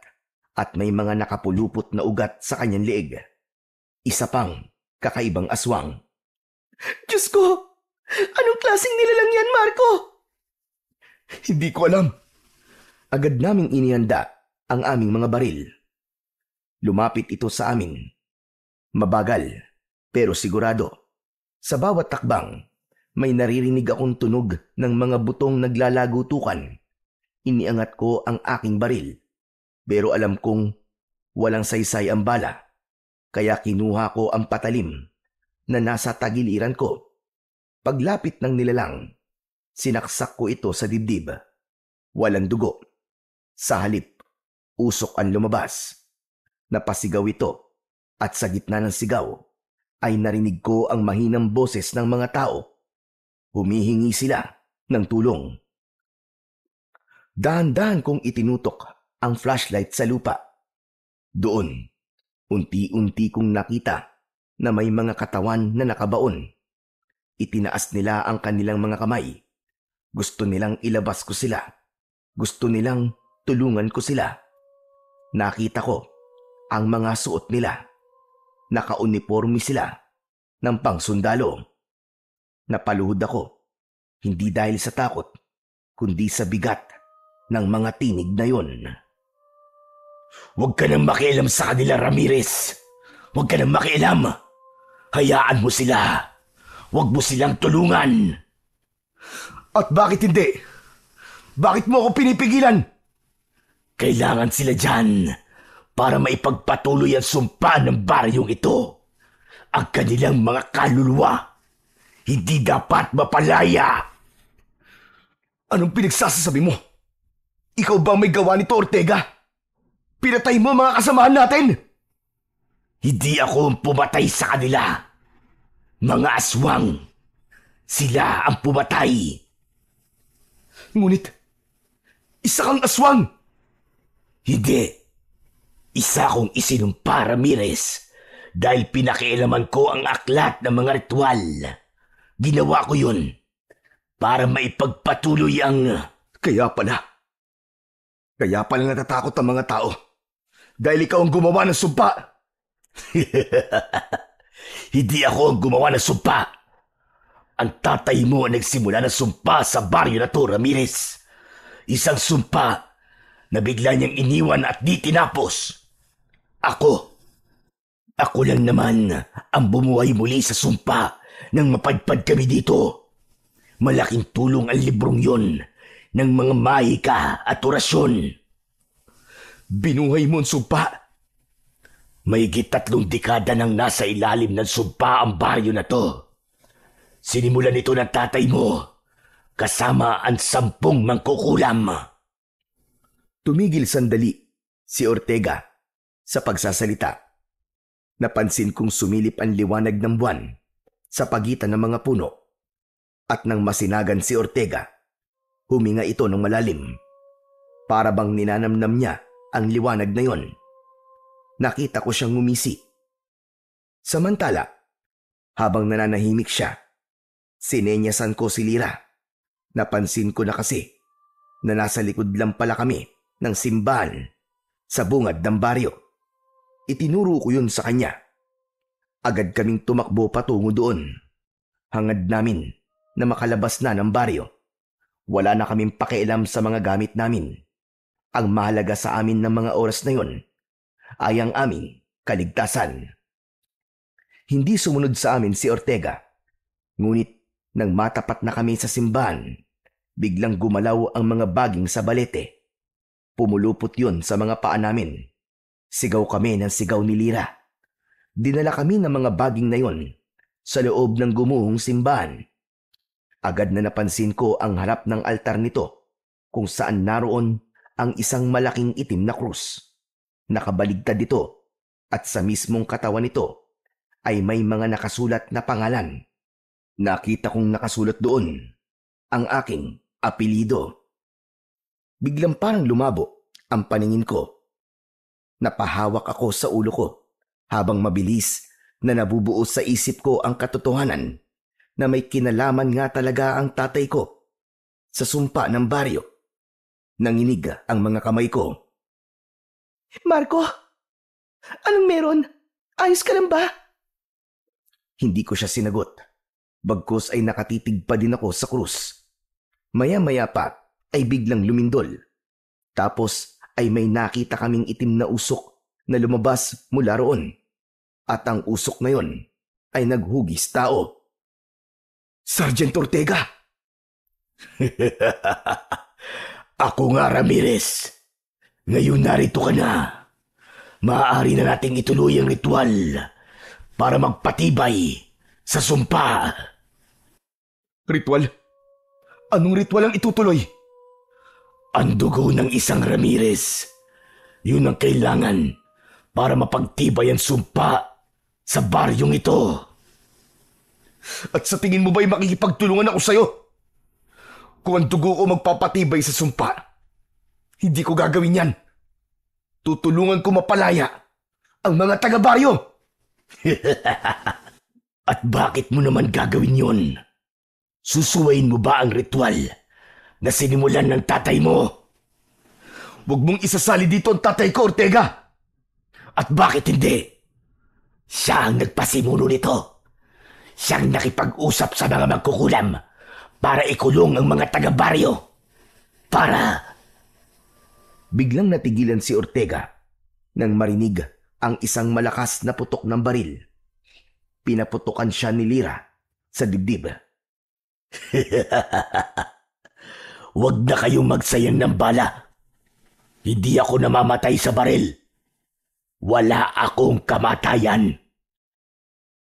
at may mga nakapulupot na ugat sa kanyang leeg. Isa pang kakaibang aswang. Diyos ko! Anong klaseng nilalang yan, Marco? Hindi ko alam. Agad naming inihanda ang aming mga baril. Lumapit ito sa amin. Mabagal, pero sigurado. Sa bawat takbang, may naririnig akong tunog ng mga butong naglalagutukan. Iniangat ko ang aking baril, pero alam kong walang saysay ang bala. Kaya kinuha ko ang patalim na nasa tagiliran ko. Paglapit ng nilalang, sinaksak ko ito sa dibdib. Walang dugo. Sa halip, usok ang lumabas. Napasigaw ito at sa gitna ng sigaw ay narinig ko ang mahinang boses ng mga tao. Humihingi sila ng tulong. Dahan-dahan kong itinutok ang flashlight sa lupa. Doon, unti-unti kong nakita na may mga katawan na nakabaon. Itinaas nila ang kanilang mga kamay. Gusto nilang ilabas ko sila. Gusto nilang tulungan ko sila. Nakita ko ang mga suot nila. Nakauniforme sila ng pangsundalo. Napaluhod ako, hindi dahil sa takot, kundi sa bigat ng mga tinig na yon. Huwag ka nang makialam sa kanila, Ramirez. Huwag ka nang makialam. Hayaan mo sila. Huwag mo silang tulungan. At bakit hindi? Bakit mo ako pinipigilan? Kailangan sila dyan para maipagpatuloy ang sumpa ng baryong ito. Ang kanilang mga kaluluwa hindi dapat mapalaya. Anong pinagsasasabi mo? Ikaw ba may gawa nito, Ortega? Pinatay mo mga kasamahan natin? Hindi ako ang pumatay sa kanila. Mga aswang. Sila ang pumatay. Ngunit, isa kang aswang. Hindi. Isa akong isinumpa, Ramirez, dahil pinakialaman ko ang aklat ng mga ritual. Ginawa ko yun para maipagpatuloy ang... Kaya pala natatakot ang mga tao dahil ikaw ang gumawa ng sumpa. Hindi ako ang gumawa ng sumpa. Ang tatay mo ang nagsimula ng sumpa sa baryo na to, Ramirez. Isang sumpa na bigla niyang iniwan at di tinapos. Ako lang naman ang bumuhay muli sa sumpa nang mapadpad kami dito. Malaking tulong ang librong yon ng mga mahika at orasyon. Binuhay mo ang sumpa? Mahigit 3 dekada nang nasa ilalim ng sumpa ang baryo na to. Sinimulan ito ng tatay mo, kasama ang 10 mangkukulam. Tumigil sandali si Ortega sa pagsasalita. Napansin kong sumilip ang liwanag ng buwan sa pagitan ng mga puno. At nang masinagan si Ortega, huminga ito ng malalim. Para bang ninanamnam niya ang liwanag na yon. Nakita ko siyang ngumisi. Samantala, habang nananahimik siya, sinenyasan ko si Lira. Napansin ko na kasi na nasa likod lang pala kami ng simbahan sa bungad ng baryo. Itinuro ko yun sa kanya. Agad kaming tumakbo patungo doon. Hangad namin na makalabas na ng baryo. Wala na kaming pakialam sa mga gamit namin. Ang mahalaga sa amin ng mga oras na yon ay ang aming kaligtasan. Hindi sumunod sa amin si Ortega. Ngunit nang matapat na kami sa simbahan, biglang gumalaw ang mga baging sa balete. Pumulupot yun sa mga paa namin. Sigaw kami ng sigaw ni Lira. Dinala kami ng mga baging na yon sa loob ng gumuhong simbahan. Agad na napansin ko ang harap ng altar nito kung saan naroon ang isang malaking itim na krus. Nakabaligtad ito at sa mismong katawan nito ay may mga nakasulat na pangalan. Nakita kong nakasulat doon ang aking apelyido. Biglang parang lumabo ang paningin ko. Napahawak ako sa ulo ko habang mabilis na nabubuo sa isip ko ang katotohanan na may kinalaman nga talaga ang tatay ko sa sumpa ng baryo. Nanginig ang mga kamay ko. Marco, anong meron? Ayos ka lang ba? Hindi ko siya sinagot. Bagkus ay nakatitig pa din ako sa krus. Maya-maya pa ay biglang lumindol. Tapos ay may nakita kaming itim na usok na lumabas mula roon. At ang usok na yon ay naghugis tao. Sergeant Ortega! Ako nga, Ramirez. Ngayon narito ka na. Maaari na nating ituloy ang ritual para magpatibay sa sumpa. Ritual? Anong ritual ang itutuloy? Ang dugo ng isang Ramirez. Yun ang kailangan para mapagtibay ang sumpa sa baryong ito. At sa tingin mo ba'y makikipagtulungan ako sa'yo? Kung ang dugo ko magpapatibay sa sumpa, hindi ko gagawin yan. Tutulungan ko mapalaya ang mga taga-baryo. At bakit mo naman gagawin yun? Susuwayin mo ba ang ritual na sinimulan ng tatay mo? Huwag mong isasali dito ang tatay ko, Ortega. At bakit hindi? Siya ang nagpasimuno nito. Siyang nakipag-usap sa mga magkukulam para ikulong ang mga taga-baryo. Biglang natigilan si Ortega nang marinig ang isang malakas na putok ng baril. Pinaputukan siya ni Lira sa dibdib. Huwag na kayong magsayang ng bala. Hindi ako namamatay sa baril. Wala akong kamatayan.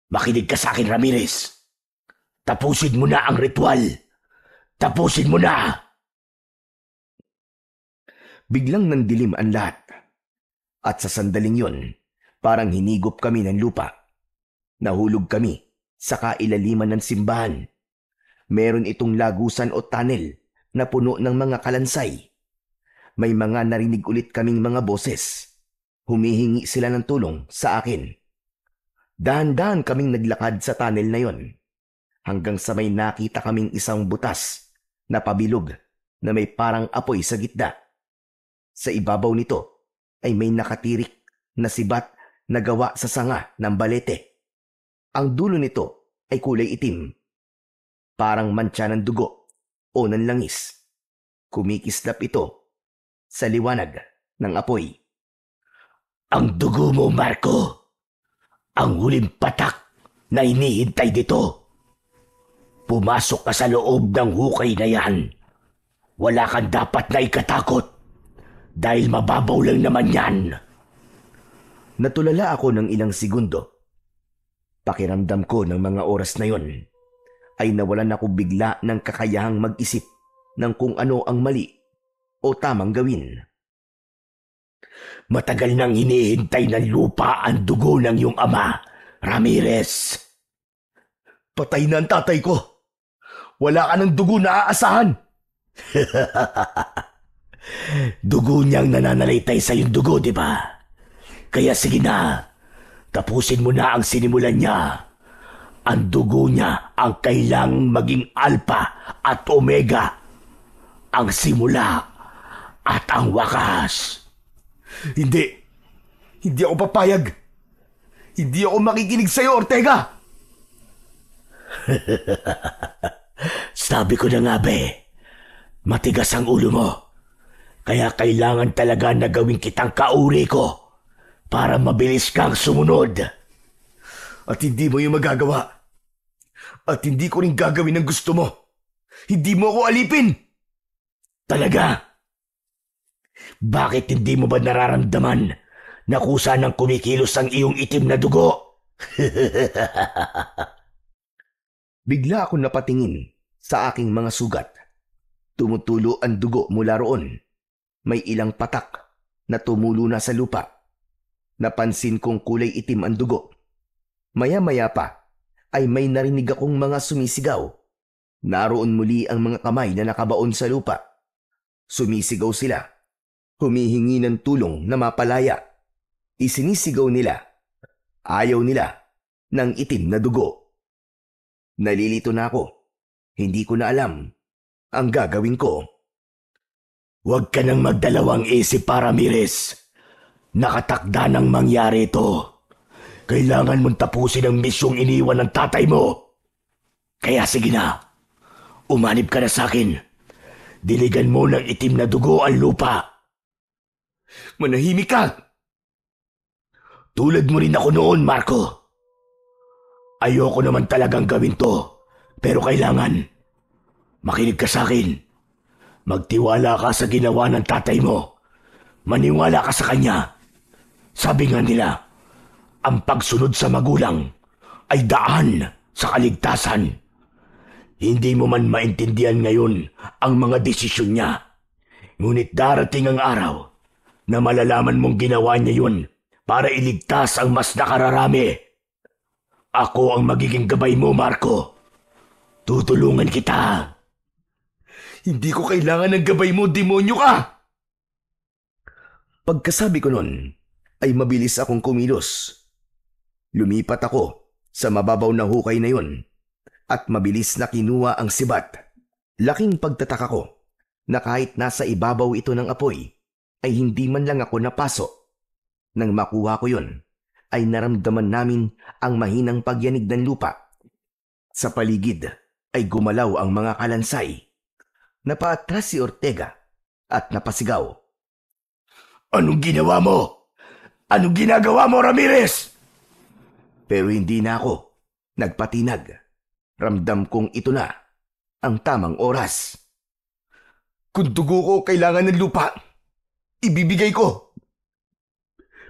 Makinig ka sa akin, Ramirez. Tapusin mo na ang ritual. Tapusin mo na! Biglang nandilim ang lahat. At sa sandaling yon, parang hinigop kami ng lupa. Nahulog kami sa kailaliman ng simbahan. Meron itong lagusan o tunnel na puno ng mga kalansay. May mga narinig ulit kaming mga boses. Humihingi sila ng tulong sa akin. Dahan-dahan kaming naglakad sa tunnel na yon. Hanggang sa may nakita kaming isang butas na pabilog na may parang apoy sa gitna. Sa ibabaw nito ay may nakatirik na sibat na gawa sa sanga ng balete. Ang dulo nito ay kulay itim. Parang mantsa ng dugo o ng langis. Kumikislap ito sa liwanag ng apoy. Ang dugo mo, Marco. Ang huling patak na hinihintay dito. Pumasok ka sa loob ng hukay na yan. Wala kang dapat na ikatakot. Dahil mababaw lang naman yan. Natulala ako ng ilang segundo. Pakiramdam ko ng mga oras na yon ay nawalan ako bigla ng kakayahang mag-isip ng kung ano ang mali o tamang gawin. Matagal nang hinihintay ng lupa ang dugo ng iyong ama, Ramirez. Patay na ang tatay ko. Wala ka ng dugo na aasahan. Dugo niyang nananalaytay sa iyong dugo, di ba? Kaya sige na, tapusin mo na ang sinimulan niya. Ang dugo niya ang kailangang maging alpha at omega. Ang simula at ang wakas. Hindi. Hindi ako papayag. Hindi ako makikinig sa iyo, Ortega. Sabi ko na nga, matigas ang ulo mo. Kaya kailangan talaga na gawin kitang kauri ko para mabilis kang sumunod. At hindi mo yung magagawa. At hindi ko rin gagawin ang gusto mo. Hindi mo ako alipin. Talaga? Bakit hindi mo ba nararamdaman na kusa ng kumikilos ang iyong itim na dugo? Bigla ako napatingin sa aking mga sugat. Tumutulo ang dugo mula roon. May ilang patak na tumulo na sa lupa. Napansin kong kulay itim ang dugo. Maya-maya pa ay may narinig akong mga sumisigaw. Naroon muli ang mga kamay na nakabaon sa lupa. Sumisigaw sila. Humihingi ng tulong na mapalaya. Isinisigaw nila. Ayaw nila ng itim na dugo. Nalilito na ako. Hindi ko na alam ang gagawin ko. Huwag ka nang magdalawang isip, Ramirez. Nakatakda nang mangyari ito. Kailangan mong tapusin ang misyong iniwan ng tatay mo. Kaya sige na. Umanib ka na sa akin. Diligan mo ng itim na dugo ang lupa. Manahimik ka! Tulad mo rin ako noon, Marco. Ayoko naman talagang gawin to. Pero kailangan. Makinig ka sa akin. Magtiwala ka sa ginawa ng tatay mo. Maniwala ka sa kanya. Sabi nga nila, ang pagsunod sa magulang ay daan sa kaligtasan. Hindi mo man maintindihan ngayon ang mga desisyon niya. Ngunit darating ang araw na malalaman mong ginawa niya yun para iligtas ang mas nakararami. Ako ang magiging gabay mo, Marco. Tutulungan kita. Hindi ko kailangan ng gabay mo, demonyo ka! Pagkasabi ko nun, ay mabilis akong kumilos. Lumipat ako sa mababaw na hukay na yun at mabilis na kinuha ang sibat. Laking pagtataka ko na kahit nasa ibabaw ito ng apoy, ay hindi man lang ako napaso. Nang makuha ko yun, ay naramdaman namin ang mahinang pagyanig ng lupa. Sa paligid ay gumalaw ang mga kalansay. Napaatras si Ortega at napasigaw. Anong ginawa mo? Anong ginagawa mo, Ramirez? Pero hindi na ako nagpatinag. Ramdam kong ito na ang tamang oras. Kung dugo ko kailangan ng lupa, ibibigay ko.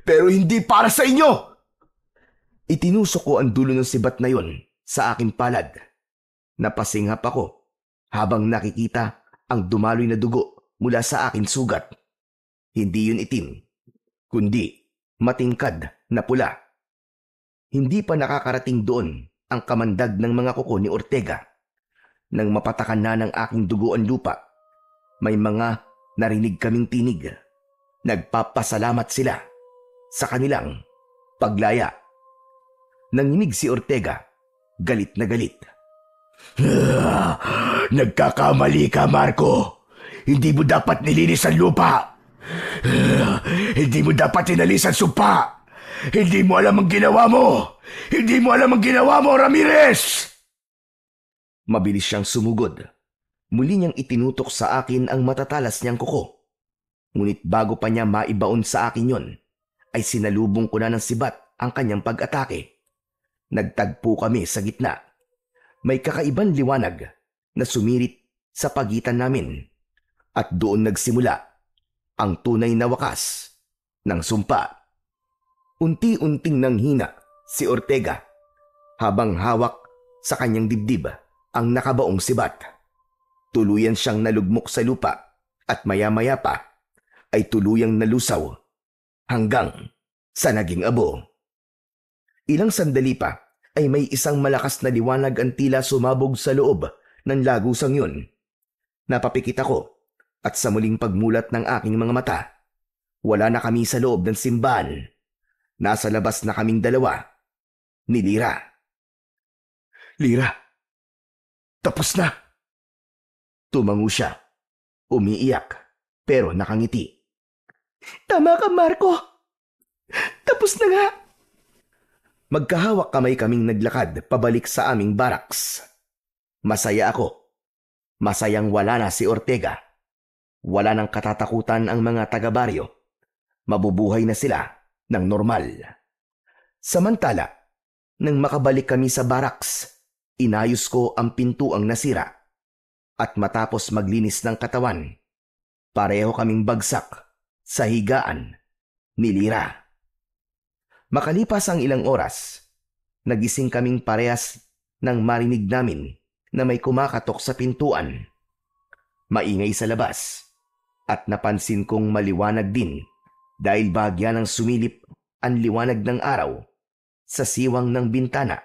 Pero hindi para sa inyo! Itinusok ko ang dulo ng sibat na yon sa aking palad. Napasinghap ako habang nakikita ang dumaloy na dugo mula sa aking sugat. Hindi yun itim, kundi matingkad na pula. Hindi pa nakakarating doon ang kamandag ng mga kuko ni Ortega. Nang mapatakan na ng aking dugo ang lupa, may mga narinig kaming tinig. Nagpapasalamat sila sa kanilang paglaya. Nanginig si Ortega, galit na galit. Nagkakamali ka, Marco. Hindi mo dapat nilinis ang lupa. Hindi mo dapat tinalis ang sumpa. Hindi mo alam ang ginawa mo. Hindi mo alam ang ginawa mo, Ramirez! Mabilis siyang sumugod. Muli niyang itinutok sa akin ang matatalas niyang kuko. Ngunit bago pa niya maibaon sa akin yon, ay sinalubong ko na ng sibat ang kanyang pag-atake. Nagtagpo kami sa gitna. May kakaibang liwanag na sumirit sa pagitan namin. At doon nagsimula ang tunay na wakas ng sumpa. Unti-unting nanghina si Ortega habang hawak sa kanyang dibdib ang nakabaong sibat. Tuluyan siyang nalugmok sa lupa at maya-maya pa ay tuluyang nalusaw hanggang sa naging abo. Ilang sandali pa ay may isang malakas na liwanag ang tila sumabog sa loob ng lagusang yun. Napapikit ako at sa muling pagmulat ng aking mga mata, wala na kami sa loob ng simbahan. Nasa labas na kaming dalawa ni Lira. Lira, tapos na. Tumango siya, umiiyak pero nakangiti. Tama ka, Marco. Tapos na nga. Magkahawak kamay kaming naglakad pabalik sa aming barracks. Masaya ako. Masayang wala na si Ortega. Wala nang katatakutan ang mga taga-baryo. Mabubuhay na sila ng normal. Samantala, nang makabalik kami sa barracks, inayos ko ang pintuang nasira. At matapos maglinis ng katawan, pareho kaming bagsak sa higaan ni Lira. Makalipas ang ilang oras, nagising kaming parehas nang marinig namin na may kumakatok sa pintuan. Maingay sa labas at napansin kong maliwanag din dahil bahagya ng sumilip ang liwanag ng araw sa siwang ng bintana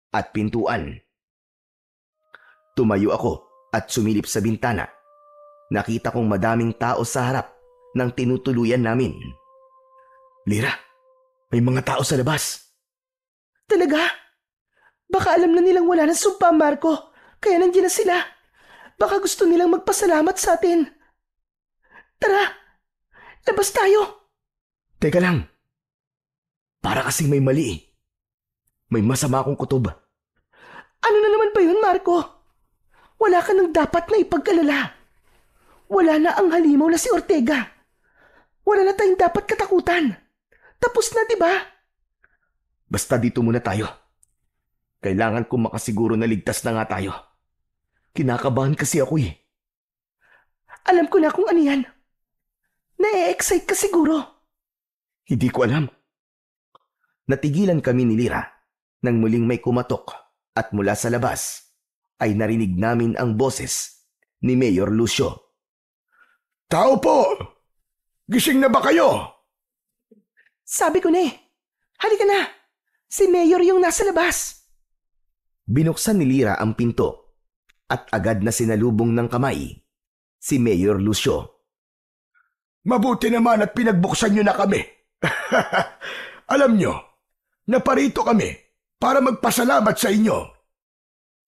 at pintuan. Tumayo ako at sumilip sa bintana. Nakita kong madaming tao sa harap ng tinutuluyan namin. Lira, may mga tao sa labas. Talaga? Baka alam na nilang wala ng sumpa, Marco. Kaya nandiyan na sila. Baka gusto nilang magpasalamat sa atin. Tara, labas tayo. Teka lang. Para kasing may mali eh. May masama akong kutob. Ano na naman ba yun, Marco? Wala ka nang dapat na ipag-alala. Wala na ang halimaw na si Ortega. Wala na tayong dapat katakutan. Tapos na, di ba? Basta dito muna tayo. Kailangan kong makasiguro na ligtas na nga tayo. Kinakabahan kasi ako eh. Alam ko na kung ano yan. Na-excite ka siguro. Hindi ko alam. Natigilan kami ni Lira nang muling may kumatok at mula sa labas ay narinig namin ang boses ni Mayor Lucio. Tao po! Gising na ba kayo? Sabi ko na eh. Halika na. Si Mayor yung nasa labas. Binuksan ni Lira ang pinto at agad na sinalubong ng kamay si Mayor Lucio. Mabuti naman at pinagbuksan nyo na kami. Alam nyo, naparito kami para magpasalamat sa inyo.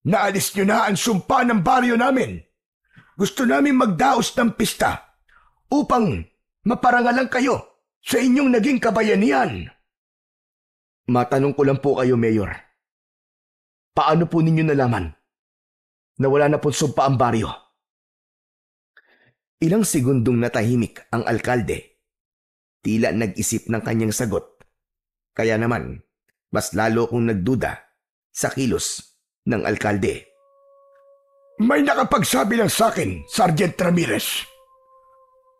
Naalis nyo na ang sumpa ng baryo namin. Gusto namin magdaos ng pista upang maparangalan kayo sa inyong naging kabayanihan. Matanong ko lang po kayo, Mayor. Paano po ninyo nalaman na wala na po sumpa ang baryo? Ilang segundong natahimik ang alkalde. Tila nag-isip ng kanyang sagot. Kaya naman, mas lalo kong nagduda sa kilos ng alkalde. May nakapagsabi lang sa akin, Sergeant Ramirez.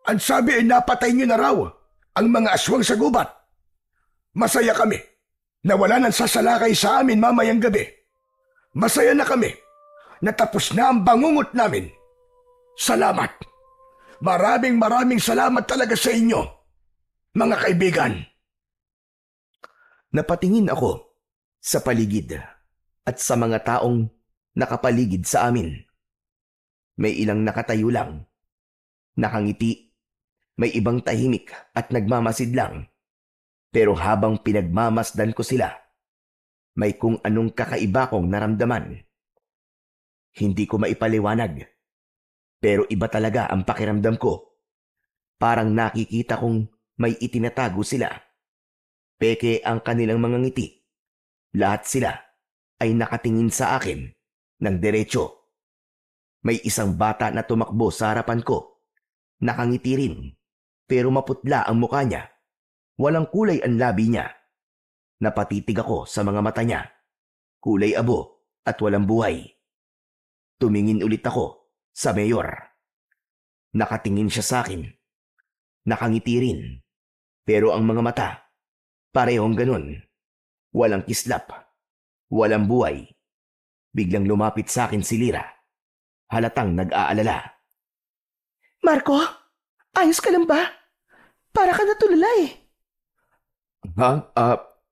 Ang sabi ay napatay nyo na raw ang mga aswang sa gubat. Masaya kami na wala nang sasalakay sa amin mamayang gabi. Masaya na kami na tapos na ang bangungot namin. Salamat. Maraming salamat talaga sa inyo, mga kaibigan. Napatingin ako sa paligid at sa mga taong nakapaligid sa amin. May ilang nakatayo lang, nakangiti, may ibang tahimik at nagmamasid lang. Pero habang pinagmamasdan ko sila, may kung anong kakaiba kong naramdaman. Hindi ko maipaliwanag, pero iba talaga ang pakiramdam ko. Parang nakikita kong may itinatago sila. Peke ang kanilang mga ngiti. Lahat sila ay nakatingin sa akin ng diretso. May isang bata na tumakbo sa harapan ko. Nakangiti rin, pero maputla ang mukha niya. Walang kulay ang labi niya. Napatitig ako sa mga mata niya. Kulay abo at walang buhay. Tumingin ulit ako sa mayor. Nakatingin siya sa akin. Nakangiti rin. Pero ang mga mata, parehong ganun. Walang kislap. Walang buhay. Biglang lumapit sa akin si Lira. Halatang nag-aalala. Marco, ayos ka lang ba? Para ka natulala eh.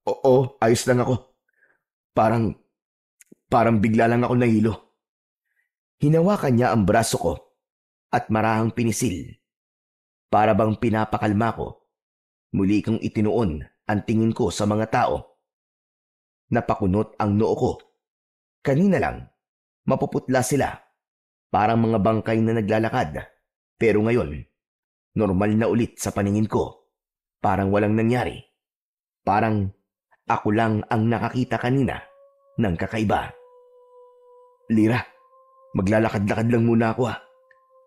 Oo, ayos lang ako. Parang bigla lang ako nahilo. Hinawakan niya ang braso ko at marahang pinisil. Para bang pinapakalma ko. Muli kong itinuon ang tingin ko sa mga tao. Napakunot ang noo ko. Kanina lang, mapuputla sila. Parang mga bangkay na naglalakad. Pero ngayon, normal na ulit sa paningin ko. Parang walang nangyari. Parang ako lang ang nakakita kanina ng kakaiba. Lira, maglalakad-lakad lang muna ako .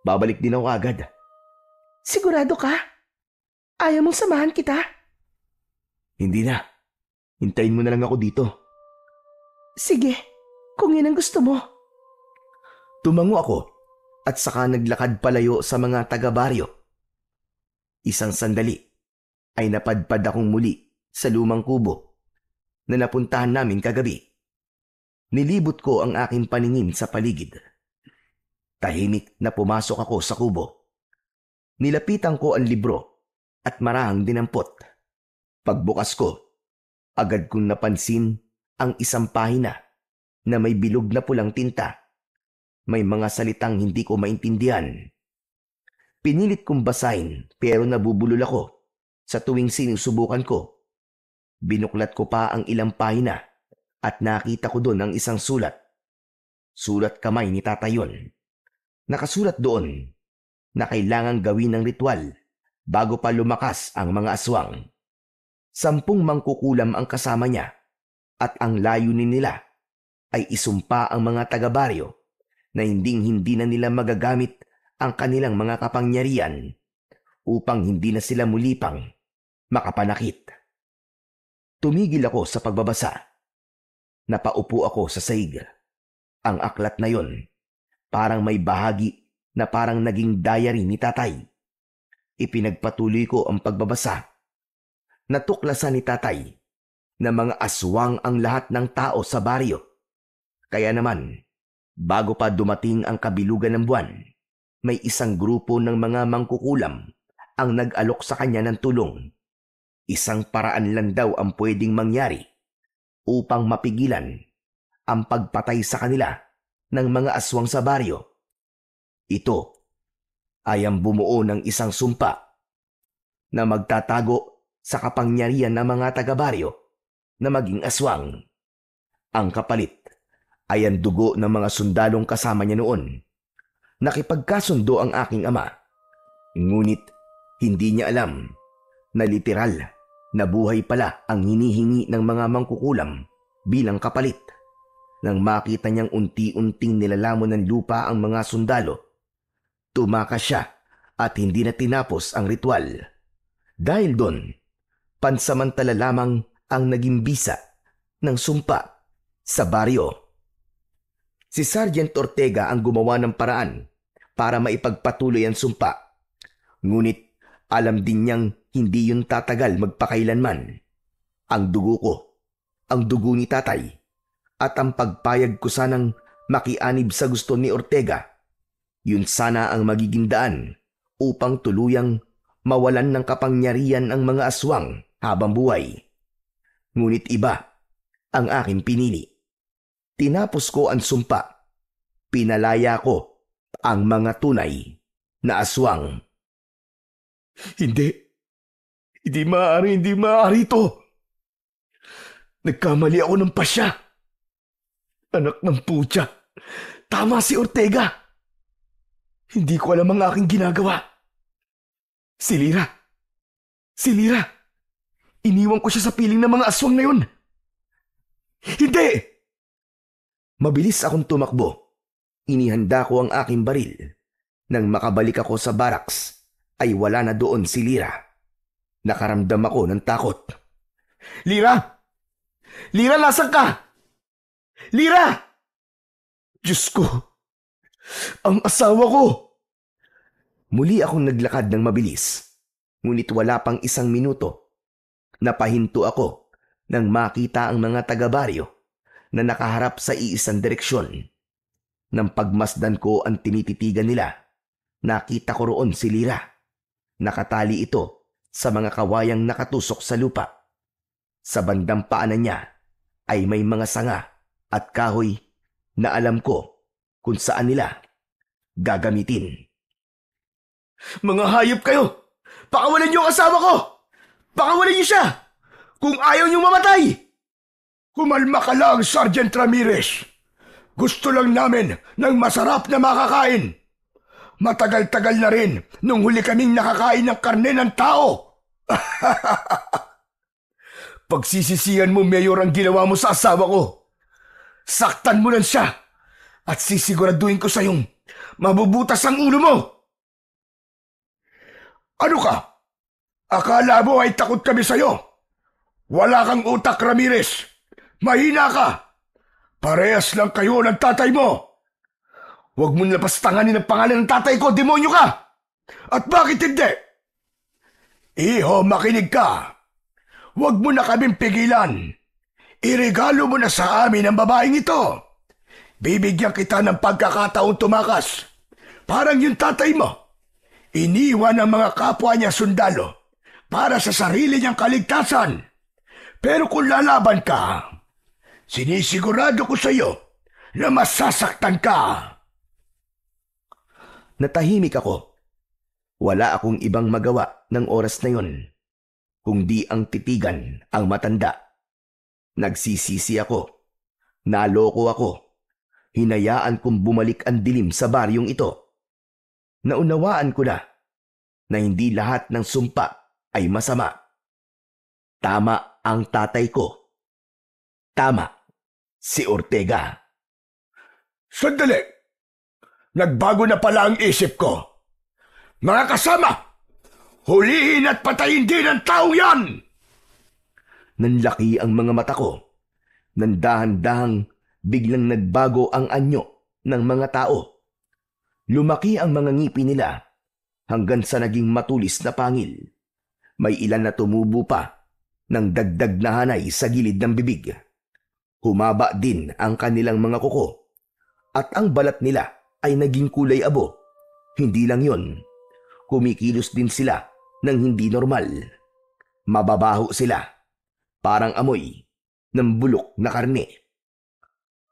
Babalik din ako agad. Sigurado ka? Ayaw mong samahan kita? Hindi na. Hintayin mo na lang ako dito. Sige, kung yun ang gusto mo. Tumango ako at saka naglakad palayo sa mga taga-baryo. Isang sandali ay napadpad akong muli sa lumang kubo na napuntahan namin kagabi. Nilibot ko ang aking paningin sa paligid. Tahimik na pumasok ako sa kubo. Nilapitan ko ang libro at marahang dinampot. Pagbukas ko, agad kong napansin ang isang pahina na may bilog na pulang tinta. May mga salitang hindi ko maintindihan. Pinilit kong basahin pero nabubulol ako sa tuwing sinusubukan ko. Binuklat ko pa ang ilang pahina at nakita ko doon ang isang sulat. Sulat kamay ni Tatay yun. Nakasulat doon na kailangang gawin ng ritual bago pa lumakas ang mga aswang. 10 mangkukulam ang kasama niya at ang layunin nila ay isumpa ang mga taga-baryo na hindi na nila magagamit ang kanilang mga kapangyarihan upang hindi na sila muli pang makapanakit. Tumigil ako sa pagbabasa. Napaupo ako sa sahig. Ang aklat na yon, parang may bahagi na parang naging diary ni Tatay. Ipinagpatuloy ko ang pagbabasa. Natuklasan ni Tatay na mga aswang ang lahat ng tao sa baryo. Kaya naman, bago pa dumating ang kabilugan ng buwan, may isang grupo ng mga mangkukulam ang nag-alok sa kanya ng tulong. Isang paraan lang daw ang pwedeng mangyari upang mapigilan ang pagpatay sa kanila ng mga aswang sa baryo. Ito ay ang bumuo ng isang sumpa na magtatago sa kapangyarihan ng mga taga-baryo na maging aswang. Ang kapalit ay ang dugo ng mga sundalong kasama niya noon. Nakipagkasundo ang aking ama, ngunit hindi niya alam na literal na buhay pala ang hinihingi ng mga mangkukulam bilang kapalit. Nang makita niyang unti-unting nilalamon ng lupa ang mga sundalo, tumakas siya at hindi na tinapos ang ritual. Dahil doon, pansamantala lamang ang naging bisa ng sumpa sa baryo. Si Sergeant Ortega ang gumawa ng paraan para maipagpatuloy ang sumpa. Ngunit alam din niyang hindi yun tatagal magpakailanman. Ang dugo ko, ang dugo ni Tatay, at ang pagpayag ko sanang makianib sa gusto ni Ortega, yun sana ang magiging daan upang tuluyang mawalan ng kapangyarihan ang mga aswang habang buhay. Ngunit iba ang aking pinili. Tinapos ko ang sumpa. Pinalaya ko ang mga tunay na aswang. Hindi maaari ito. Nagkamali ako ng pasya. Anak ng putya. Tama si Ortega. Hindi ko alam ang aking ginagawa. Si Lira. Iniwan ko siya sa piling ng mga aswang na yun. Hindi! Mabilis akong tumakbo. Inihanda ko ang aking baril. Nang makabalik ako sa barracks, ay wala na doon si Lira. Nakaramdam ako ng takot. Lira! Lira, nasan ka? Lira! Diyos ko! Ang asawa ko! Muli akong naglakad ng mabilis. Ngunit wala pang 1 minuto. Napahinto ako nang makita ang mga taga-baryo na nakaharap sa iisang direksyon. Nang pagmasdan ko ang tinititigan nila, nakita ko roon si Lira. Nakatali ito sa mga kawayang nakatusok sa lupa. Sa bandang paanan niya ay may mga sanga at kahoy na alam ko kung saan nila gagamitin. Mga hayop kayo! Pakawalan niyo ang asawa ko! Pakawalan niyo siya! Kung ayaw niyo mamatay! Kumalma ka lang, Sergeant Ramirez. Gusto lang namin ng masarap na makakain. Matagal-tagal na rin nung huli kaming nakakain ng karne ng tao. Pagsisisihan mo, Mayor, ang ginawa mo sa asawa ko. Saktan mo lang siya at sisiguraduhin ko sa iyong mabubutas ang ulo mo. Ano ka? Akala mo ay takot kami sa'yo? Wala kang utak, Ramirez. Mahina ka. Parehas lang kayo ng tatay mo. Huwag mo lapastanganin ang pangalan ng tatay ko, demonyo ka! At bakit hindi? Iho, makinig ka. Huwag mo na kaming pigilan. Iregalo mo na sa amin ang babaeng ito. Bibigyan kita ng pagkakataong tumakas. Parang yung tatay mo. Iniwan ang mga kapwa niya sundalo para sa sarili niyang kaligtasan. Pero kung lalaban ka, sinisigurado ko sa iyo na masasaktan ka. Natahimik ako. Wala akong ibang magawa ng oras na yon, kundi ang titigan ang matanda. Nagsisisi ako. Naloko ako. Hinayaan kong bumalik ang dilim sa baryong ito. Naunawaan ko na hindi lahat ng sumpa ay masama. Tama ang tatay ko. Tama si Ortega. Sandali! Nagbago na pala ang isip ko. Mga kasama, hulihin at patayin din ang taong yan! Nanlaki ang mga mata ko. Nandahan-dahang biglang nagbago ang anyo ng mga tao. Lumaki ang mga ngipin nila hanggang sa naging matulis na pangil. May ilan na tumubo pa ng dagdag na hanay sa gilid ng bibig. Humaba din ang kanilang mga kuko at ang balat nila ay naging kulay abo. Hindi lang yon, kumikilos din sila ng hindi normal. Mababaho sila, parang amoy ng bulok na karne.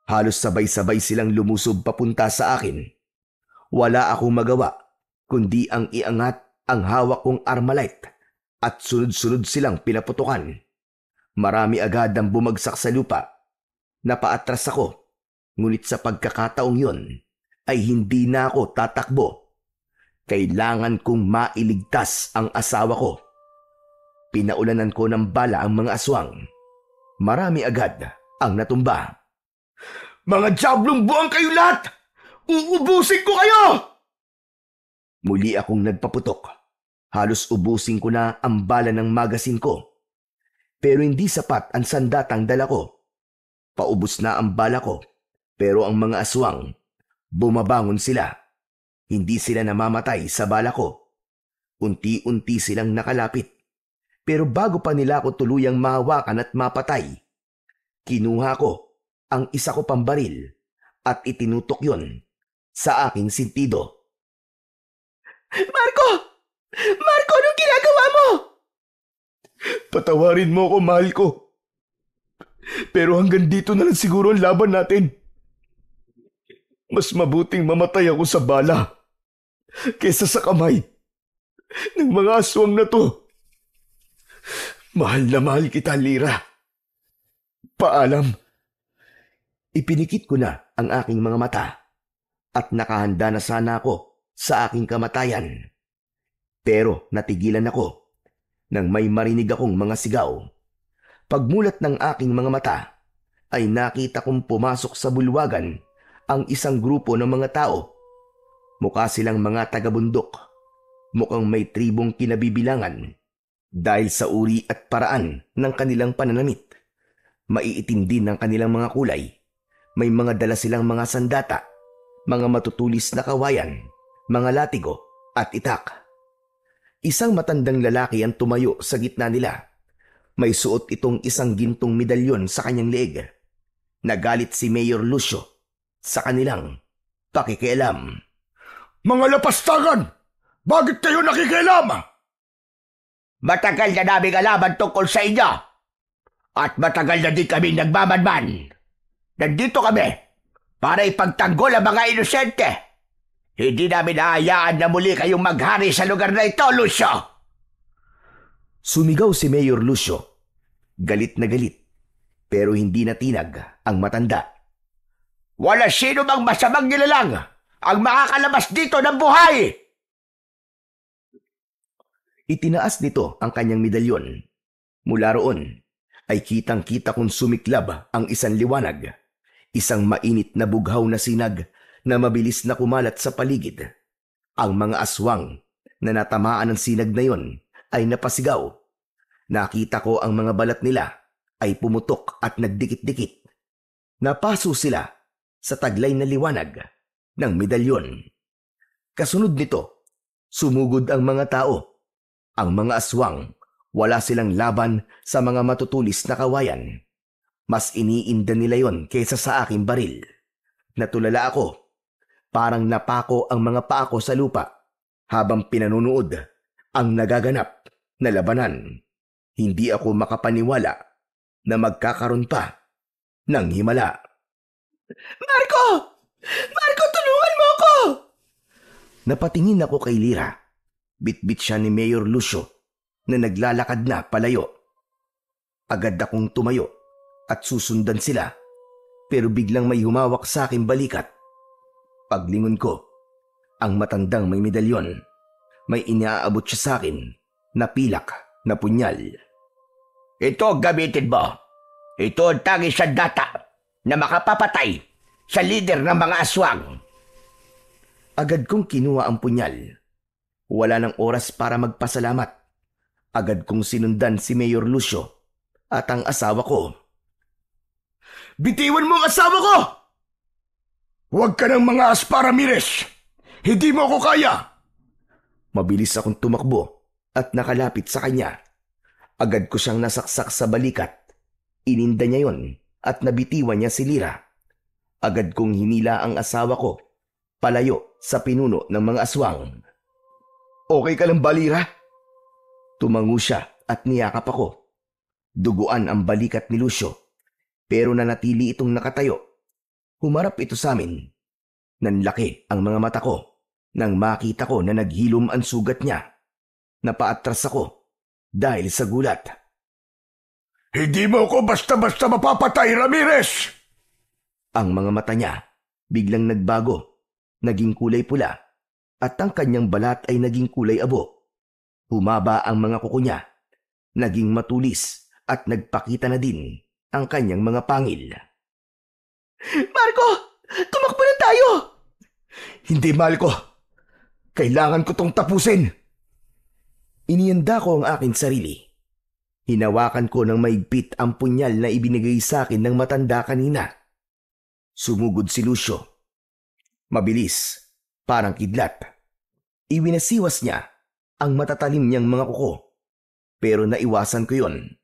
Halos sabay-sabay silang lumusob papunta sa akin. Wala akong magawa kundi ang iangat ang hawak kong Armalite at sunod-sunod silang pinaputukan. Marami agad ang bumagsak sa lupa. Napaatras ako, ngunit sa pagkakataong yon ay hindi na ako tatakbo. Kailangan kong mailigtas ang asawa ko. Pinaulanan ko ng bala ang mga aswang. Marami agad ang natumba. Mga diablong buwang kayo lahat! Uubusin ko kayo! Muli akong nagpaputok. Halos ubusin ko na ang bala ng magasin ko. Pero hindi sapat ang sandatang dala ko. Paubos na ang bala ko, pero ang mga aswang, bumabangon sila. Hindi sila namamatay sa bala ko. Unti-unti silang nakalapit. Pero bago pa nila ako tuluyang mahawakan at mapatay, kinuha ko ang isa ko pang baril at itinutok yon sa aking sintido. Marco! Marco, anong ginagawa mo? Patawarin mo ako, mahal ko. Pero hanggang dito na lang siguro ang laban natin. Mas mabuting mamatay ako sa bala kaysa sa kamay ng mga aswang na to. Mahal na mahal kita, Lira. Paalam. Ipinikit ko na ang aking mga mata at nakahanda na sana ako sa aking kamatayan. Pero natigilan ako nang may marinig akong mga sigaw. Pagmulat ng aking mga mata ay nakita kong pumasok sa bulwagan ang isang grupo ng mga tao. Mukha silang mga taga-bundok. Mukhang may tribong kinabibilangan. Dahil sa uri at paraan ng kanilang pananamit, maiitim din ang kanilang mga kulay. May mga dala silang mga sandata, mga matutulis na kawayan, mga latigo at itak. Isang matandang lalaki ang tumayo sa gitna nila. May suot itong isang gintong medalyon sa kanyang leeg. Nagalit si Mayor Lucio sa kanilang pakikialam. Mga lapastagan! Bakit kayo nakikialam? Matagal na namin alaman tungkol sa inyo. At matagal na din kami nagmamanman. Nandito kami para ipagtanggol ang mga inosente. Hindi namin naayaan na muli kayong maghari sa lugar na ito, Lucio. Sumigaw si Mayor Lucio. Galit na galit, pero hindi natinag ang matanda. Wala sino mang masamang nilalang ang makakalabas dito ng buhay! Itinaas nito ang kanyang medalyon. Mula roon ay kitang-kita kong sumiklab ang isang liwanag. Isang mainit na bughaw na sinag na mabilis na kumalat sa paligid. Ang mga aswang na natamaan ng sinag na yon ay napasigaw. Nakita ko ang mga balat nila ay pumutok at nagdikit-dikit. Napaso sila sa taglay na liwanag ng medalyon. Kasunod nito, sumugod ang mga tao. Ang mga aswang, wala silang laban sa mga matutulis na kawayan. Mas iniinda nila yon kaysa sa aking baril. Natulala ako. Parang napako ang mga paa ko sa lupa habang pinanunood ang nagaganap na labanan. Hindi ako makapaniwala na magkakaroon pa ng himala. Marco! Marco, tulungan mo ako! Napatingin ako kay Lyra. Bitbit siya ni Mayor Lucio na naglalakad na palayo. Agad akong tumayo at susundan sila, pero biglang may humawak sa aking balikat. Paglingon ko, ang matandang may medalyon. May inaabot siya sa akin na pilak na punyal. Ito gamitin mo. Ito ang tanging sandata na makapapatay sa lider ng mga aswang. Agad kong kinuha ang punyal. Wala nang oras para magpasalamat. Agad kong sinundan si Mayor Lucio at ang asawa ko. Bitiwan mo ang asawa ko! Huwag ka ng mga aspa, Ramirez! Hindi mo ako kaya! Mabilis akong tumakbo at nakalapit sa kanya. Agad ko siyang nasaksak sa balikat. Ininda niya yon at nabitiwan niya si Lyra. Agad kong hinila ang asawa ko palayo sa pinuno ng mga aswang. Okay ka lang ba, Lyra? Tumango siya at niyakap ako. Duguan ang balikat ni Lucio, pero nanatili itong nakatayo. Humarap ito sa amin. Nanlaki ang mga mata ko nang makita ko na naghilom ang sugat niya. Napaatras ako dahil sa gulat. Hindi mo ako basta-basta mapapatay, Ramirez! Ang mga mata niya biglang nagbago, naging kulay pula, at ang kanyang balat ay naging kulay abo. Humaba ang mga kuko niya, naging matulis at nagpakita na din ang kanyang mga pangil. Marco! Tumakbo na tayo! Hindi, mahal ko. Kailangan ko tong tapusin. Inihanda ko ang aking sarili. Hinawakan ko ng maigpit ang punyal na ibinigay sa akin ng matanda kanina. Sumugod si Lucio. Mabilis, parang kidlat. Iwinasiwas niya ang matatalim niyang mga kuko. Pero naiwasan ko yon.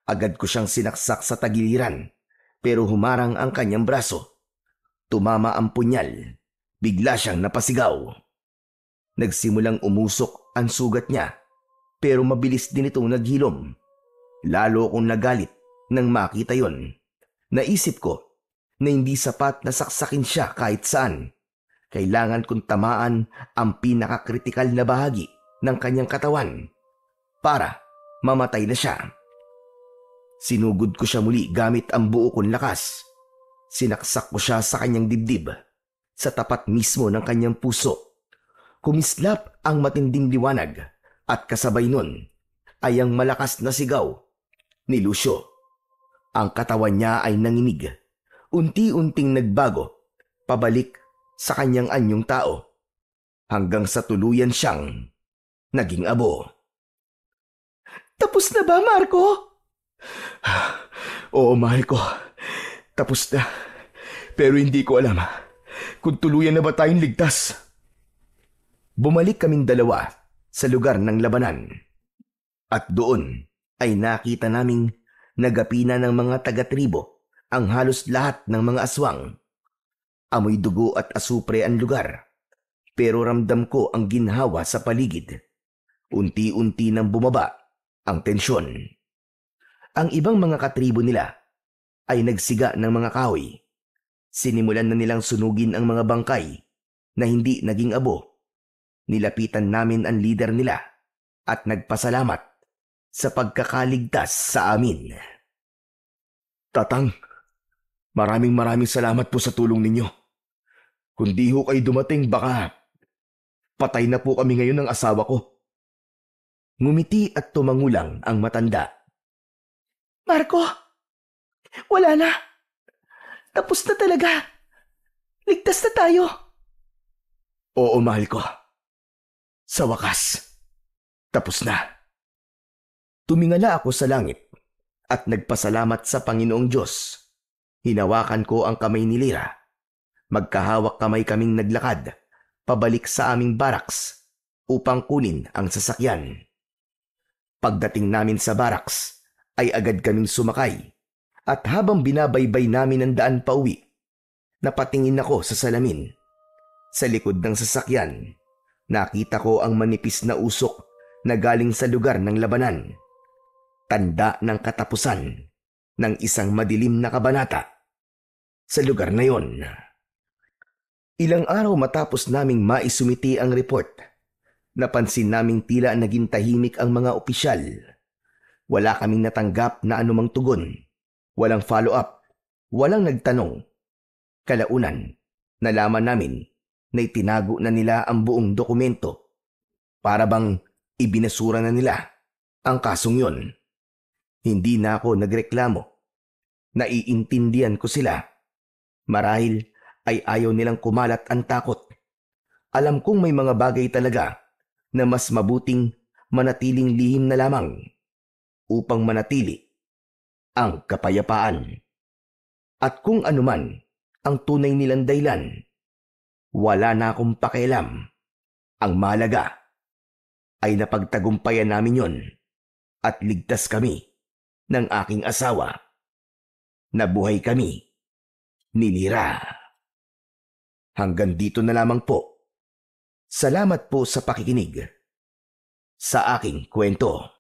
Agad ko siyang sinaksak sa tagiliran, pero humarang ang kanyang braso. Tumama ang punyal. Bigla siyang napasigaw. Nagsimulang umusok ang sugat niya, pero mabilis din itong naghilom. Lalo akong nagalit nang makita yon. Naisip ko na hindi sapat na saksakin siya kahit saan. Kailangan kong tamaan ang pinakakritikal na bahagi ng kanyang katawan para mamatay na siya. Sinugod ko siya muli gamit ang buo kong lakas. Sinaksak ko siya sa kanyang dibdib, sa tapat mismo ng kanyang puso. Kumislap ang matinding liwanag at kasabay nun ay ang malakas na sigaw ni Lucio. Ang katawan niya ay nanginig. Unti-unting nagbago, pabalik sa kanyang anyong tao, hanggang sa tuluyan siyang naging abo. Tapos na ba, Marco? Oo, mahal ko. Tapos na. Pero hindi ko alam kung tuluyan na ba tayong ligtas. Bumalik kaming dalawa sa lugar ng labanan. At doon ay nakita naming nagapina ng mga taga-tribo ang halos lahat ng mga aswang. Amoy dugo at asupre ang lugar. Pero ramdam ko ang ginhawa sa paligid. Unti-unti nang bumaba ang tensyon. Ang ibang mga katribo nila ay nagsiga ng mga kahoy. Sinimulan na nilang sunugin ang mga bangkay na hindi naging abo. Nilapitan namin ang leader nila at nagpasalamat sa pagkakaligtas sa amin. Tatang, maraming salamat po sa tulong ninyo. Kung di ho kayo dumating, baka patay na po kami ngayon ng asawa ko. Ngumiti at tumangulang ang matanda. Marco, wala na. Tapos na talaga. Ligtas na tayo. Oo, mahal ko. Sa wakas, tapos na. Tumingala ako sa langit at nagpasalamat sa Panginoong Diyos. Hinawakan ko ang kamay ni Lyra. Magkahawak kamay kaming naglakad pabalik sa aming baraks upang kunin ang sasakyan. Pagdating namin sa barracks ay agad kaming sumakay at habang binabaybay namin ang daan pauwi, napatingin ako sa salamin. Sa likod ng sasakyan, nakita ko ang manipis na usok na galing sa lugar ng labanan. Tanda ng katapusan ng isang madilim na kabanata sa lugar na yon. Ilang araw matapos naming maisumiti ang report, napansin naming tila naging tahimik ang mga opisyal. Wala kaming natanggap na anumang tugon. Walang follow-up. Walang nagtanong. Kalaunan, nalaman namin na itinago na nila ang buong dokumento. Para bang ibinasura na nila ang kasong yon. Hindi na ako nagreklamo. Naiintindihan ko sila. Marahil ay ayaw nilang kumalat ang takot. Alam kong may mga bagay talaga na mas mabuting manatiling lihim na lamang upang manatili ang kapayapaan. At kung anuman ang tunay nilang dahilan, wala na akong pakialam. Ang mahalaga ay napagtagumpayan namin yon at ligtas kami ng aking asawa. Nabuhay kami ni Lira. Hanggang dito na lamang po. Salamat po sa pakikinig sa aking kwento.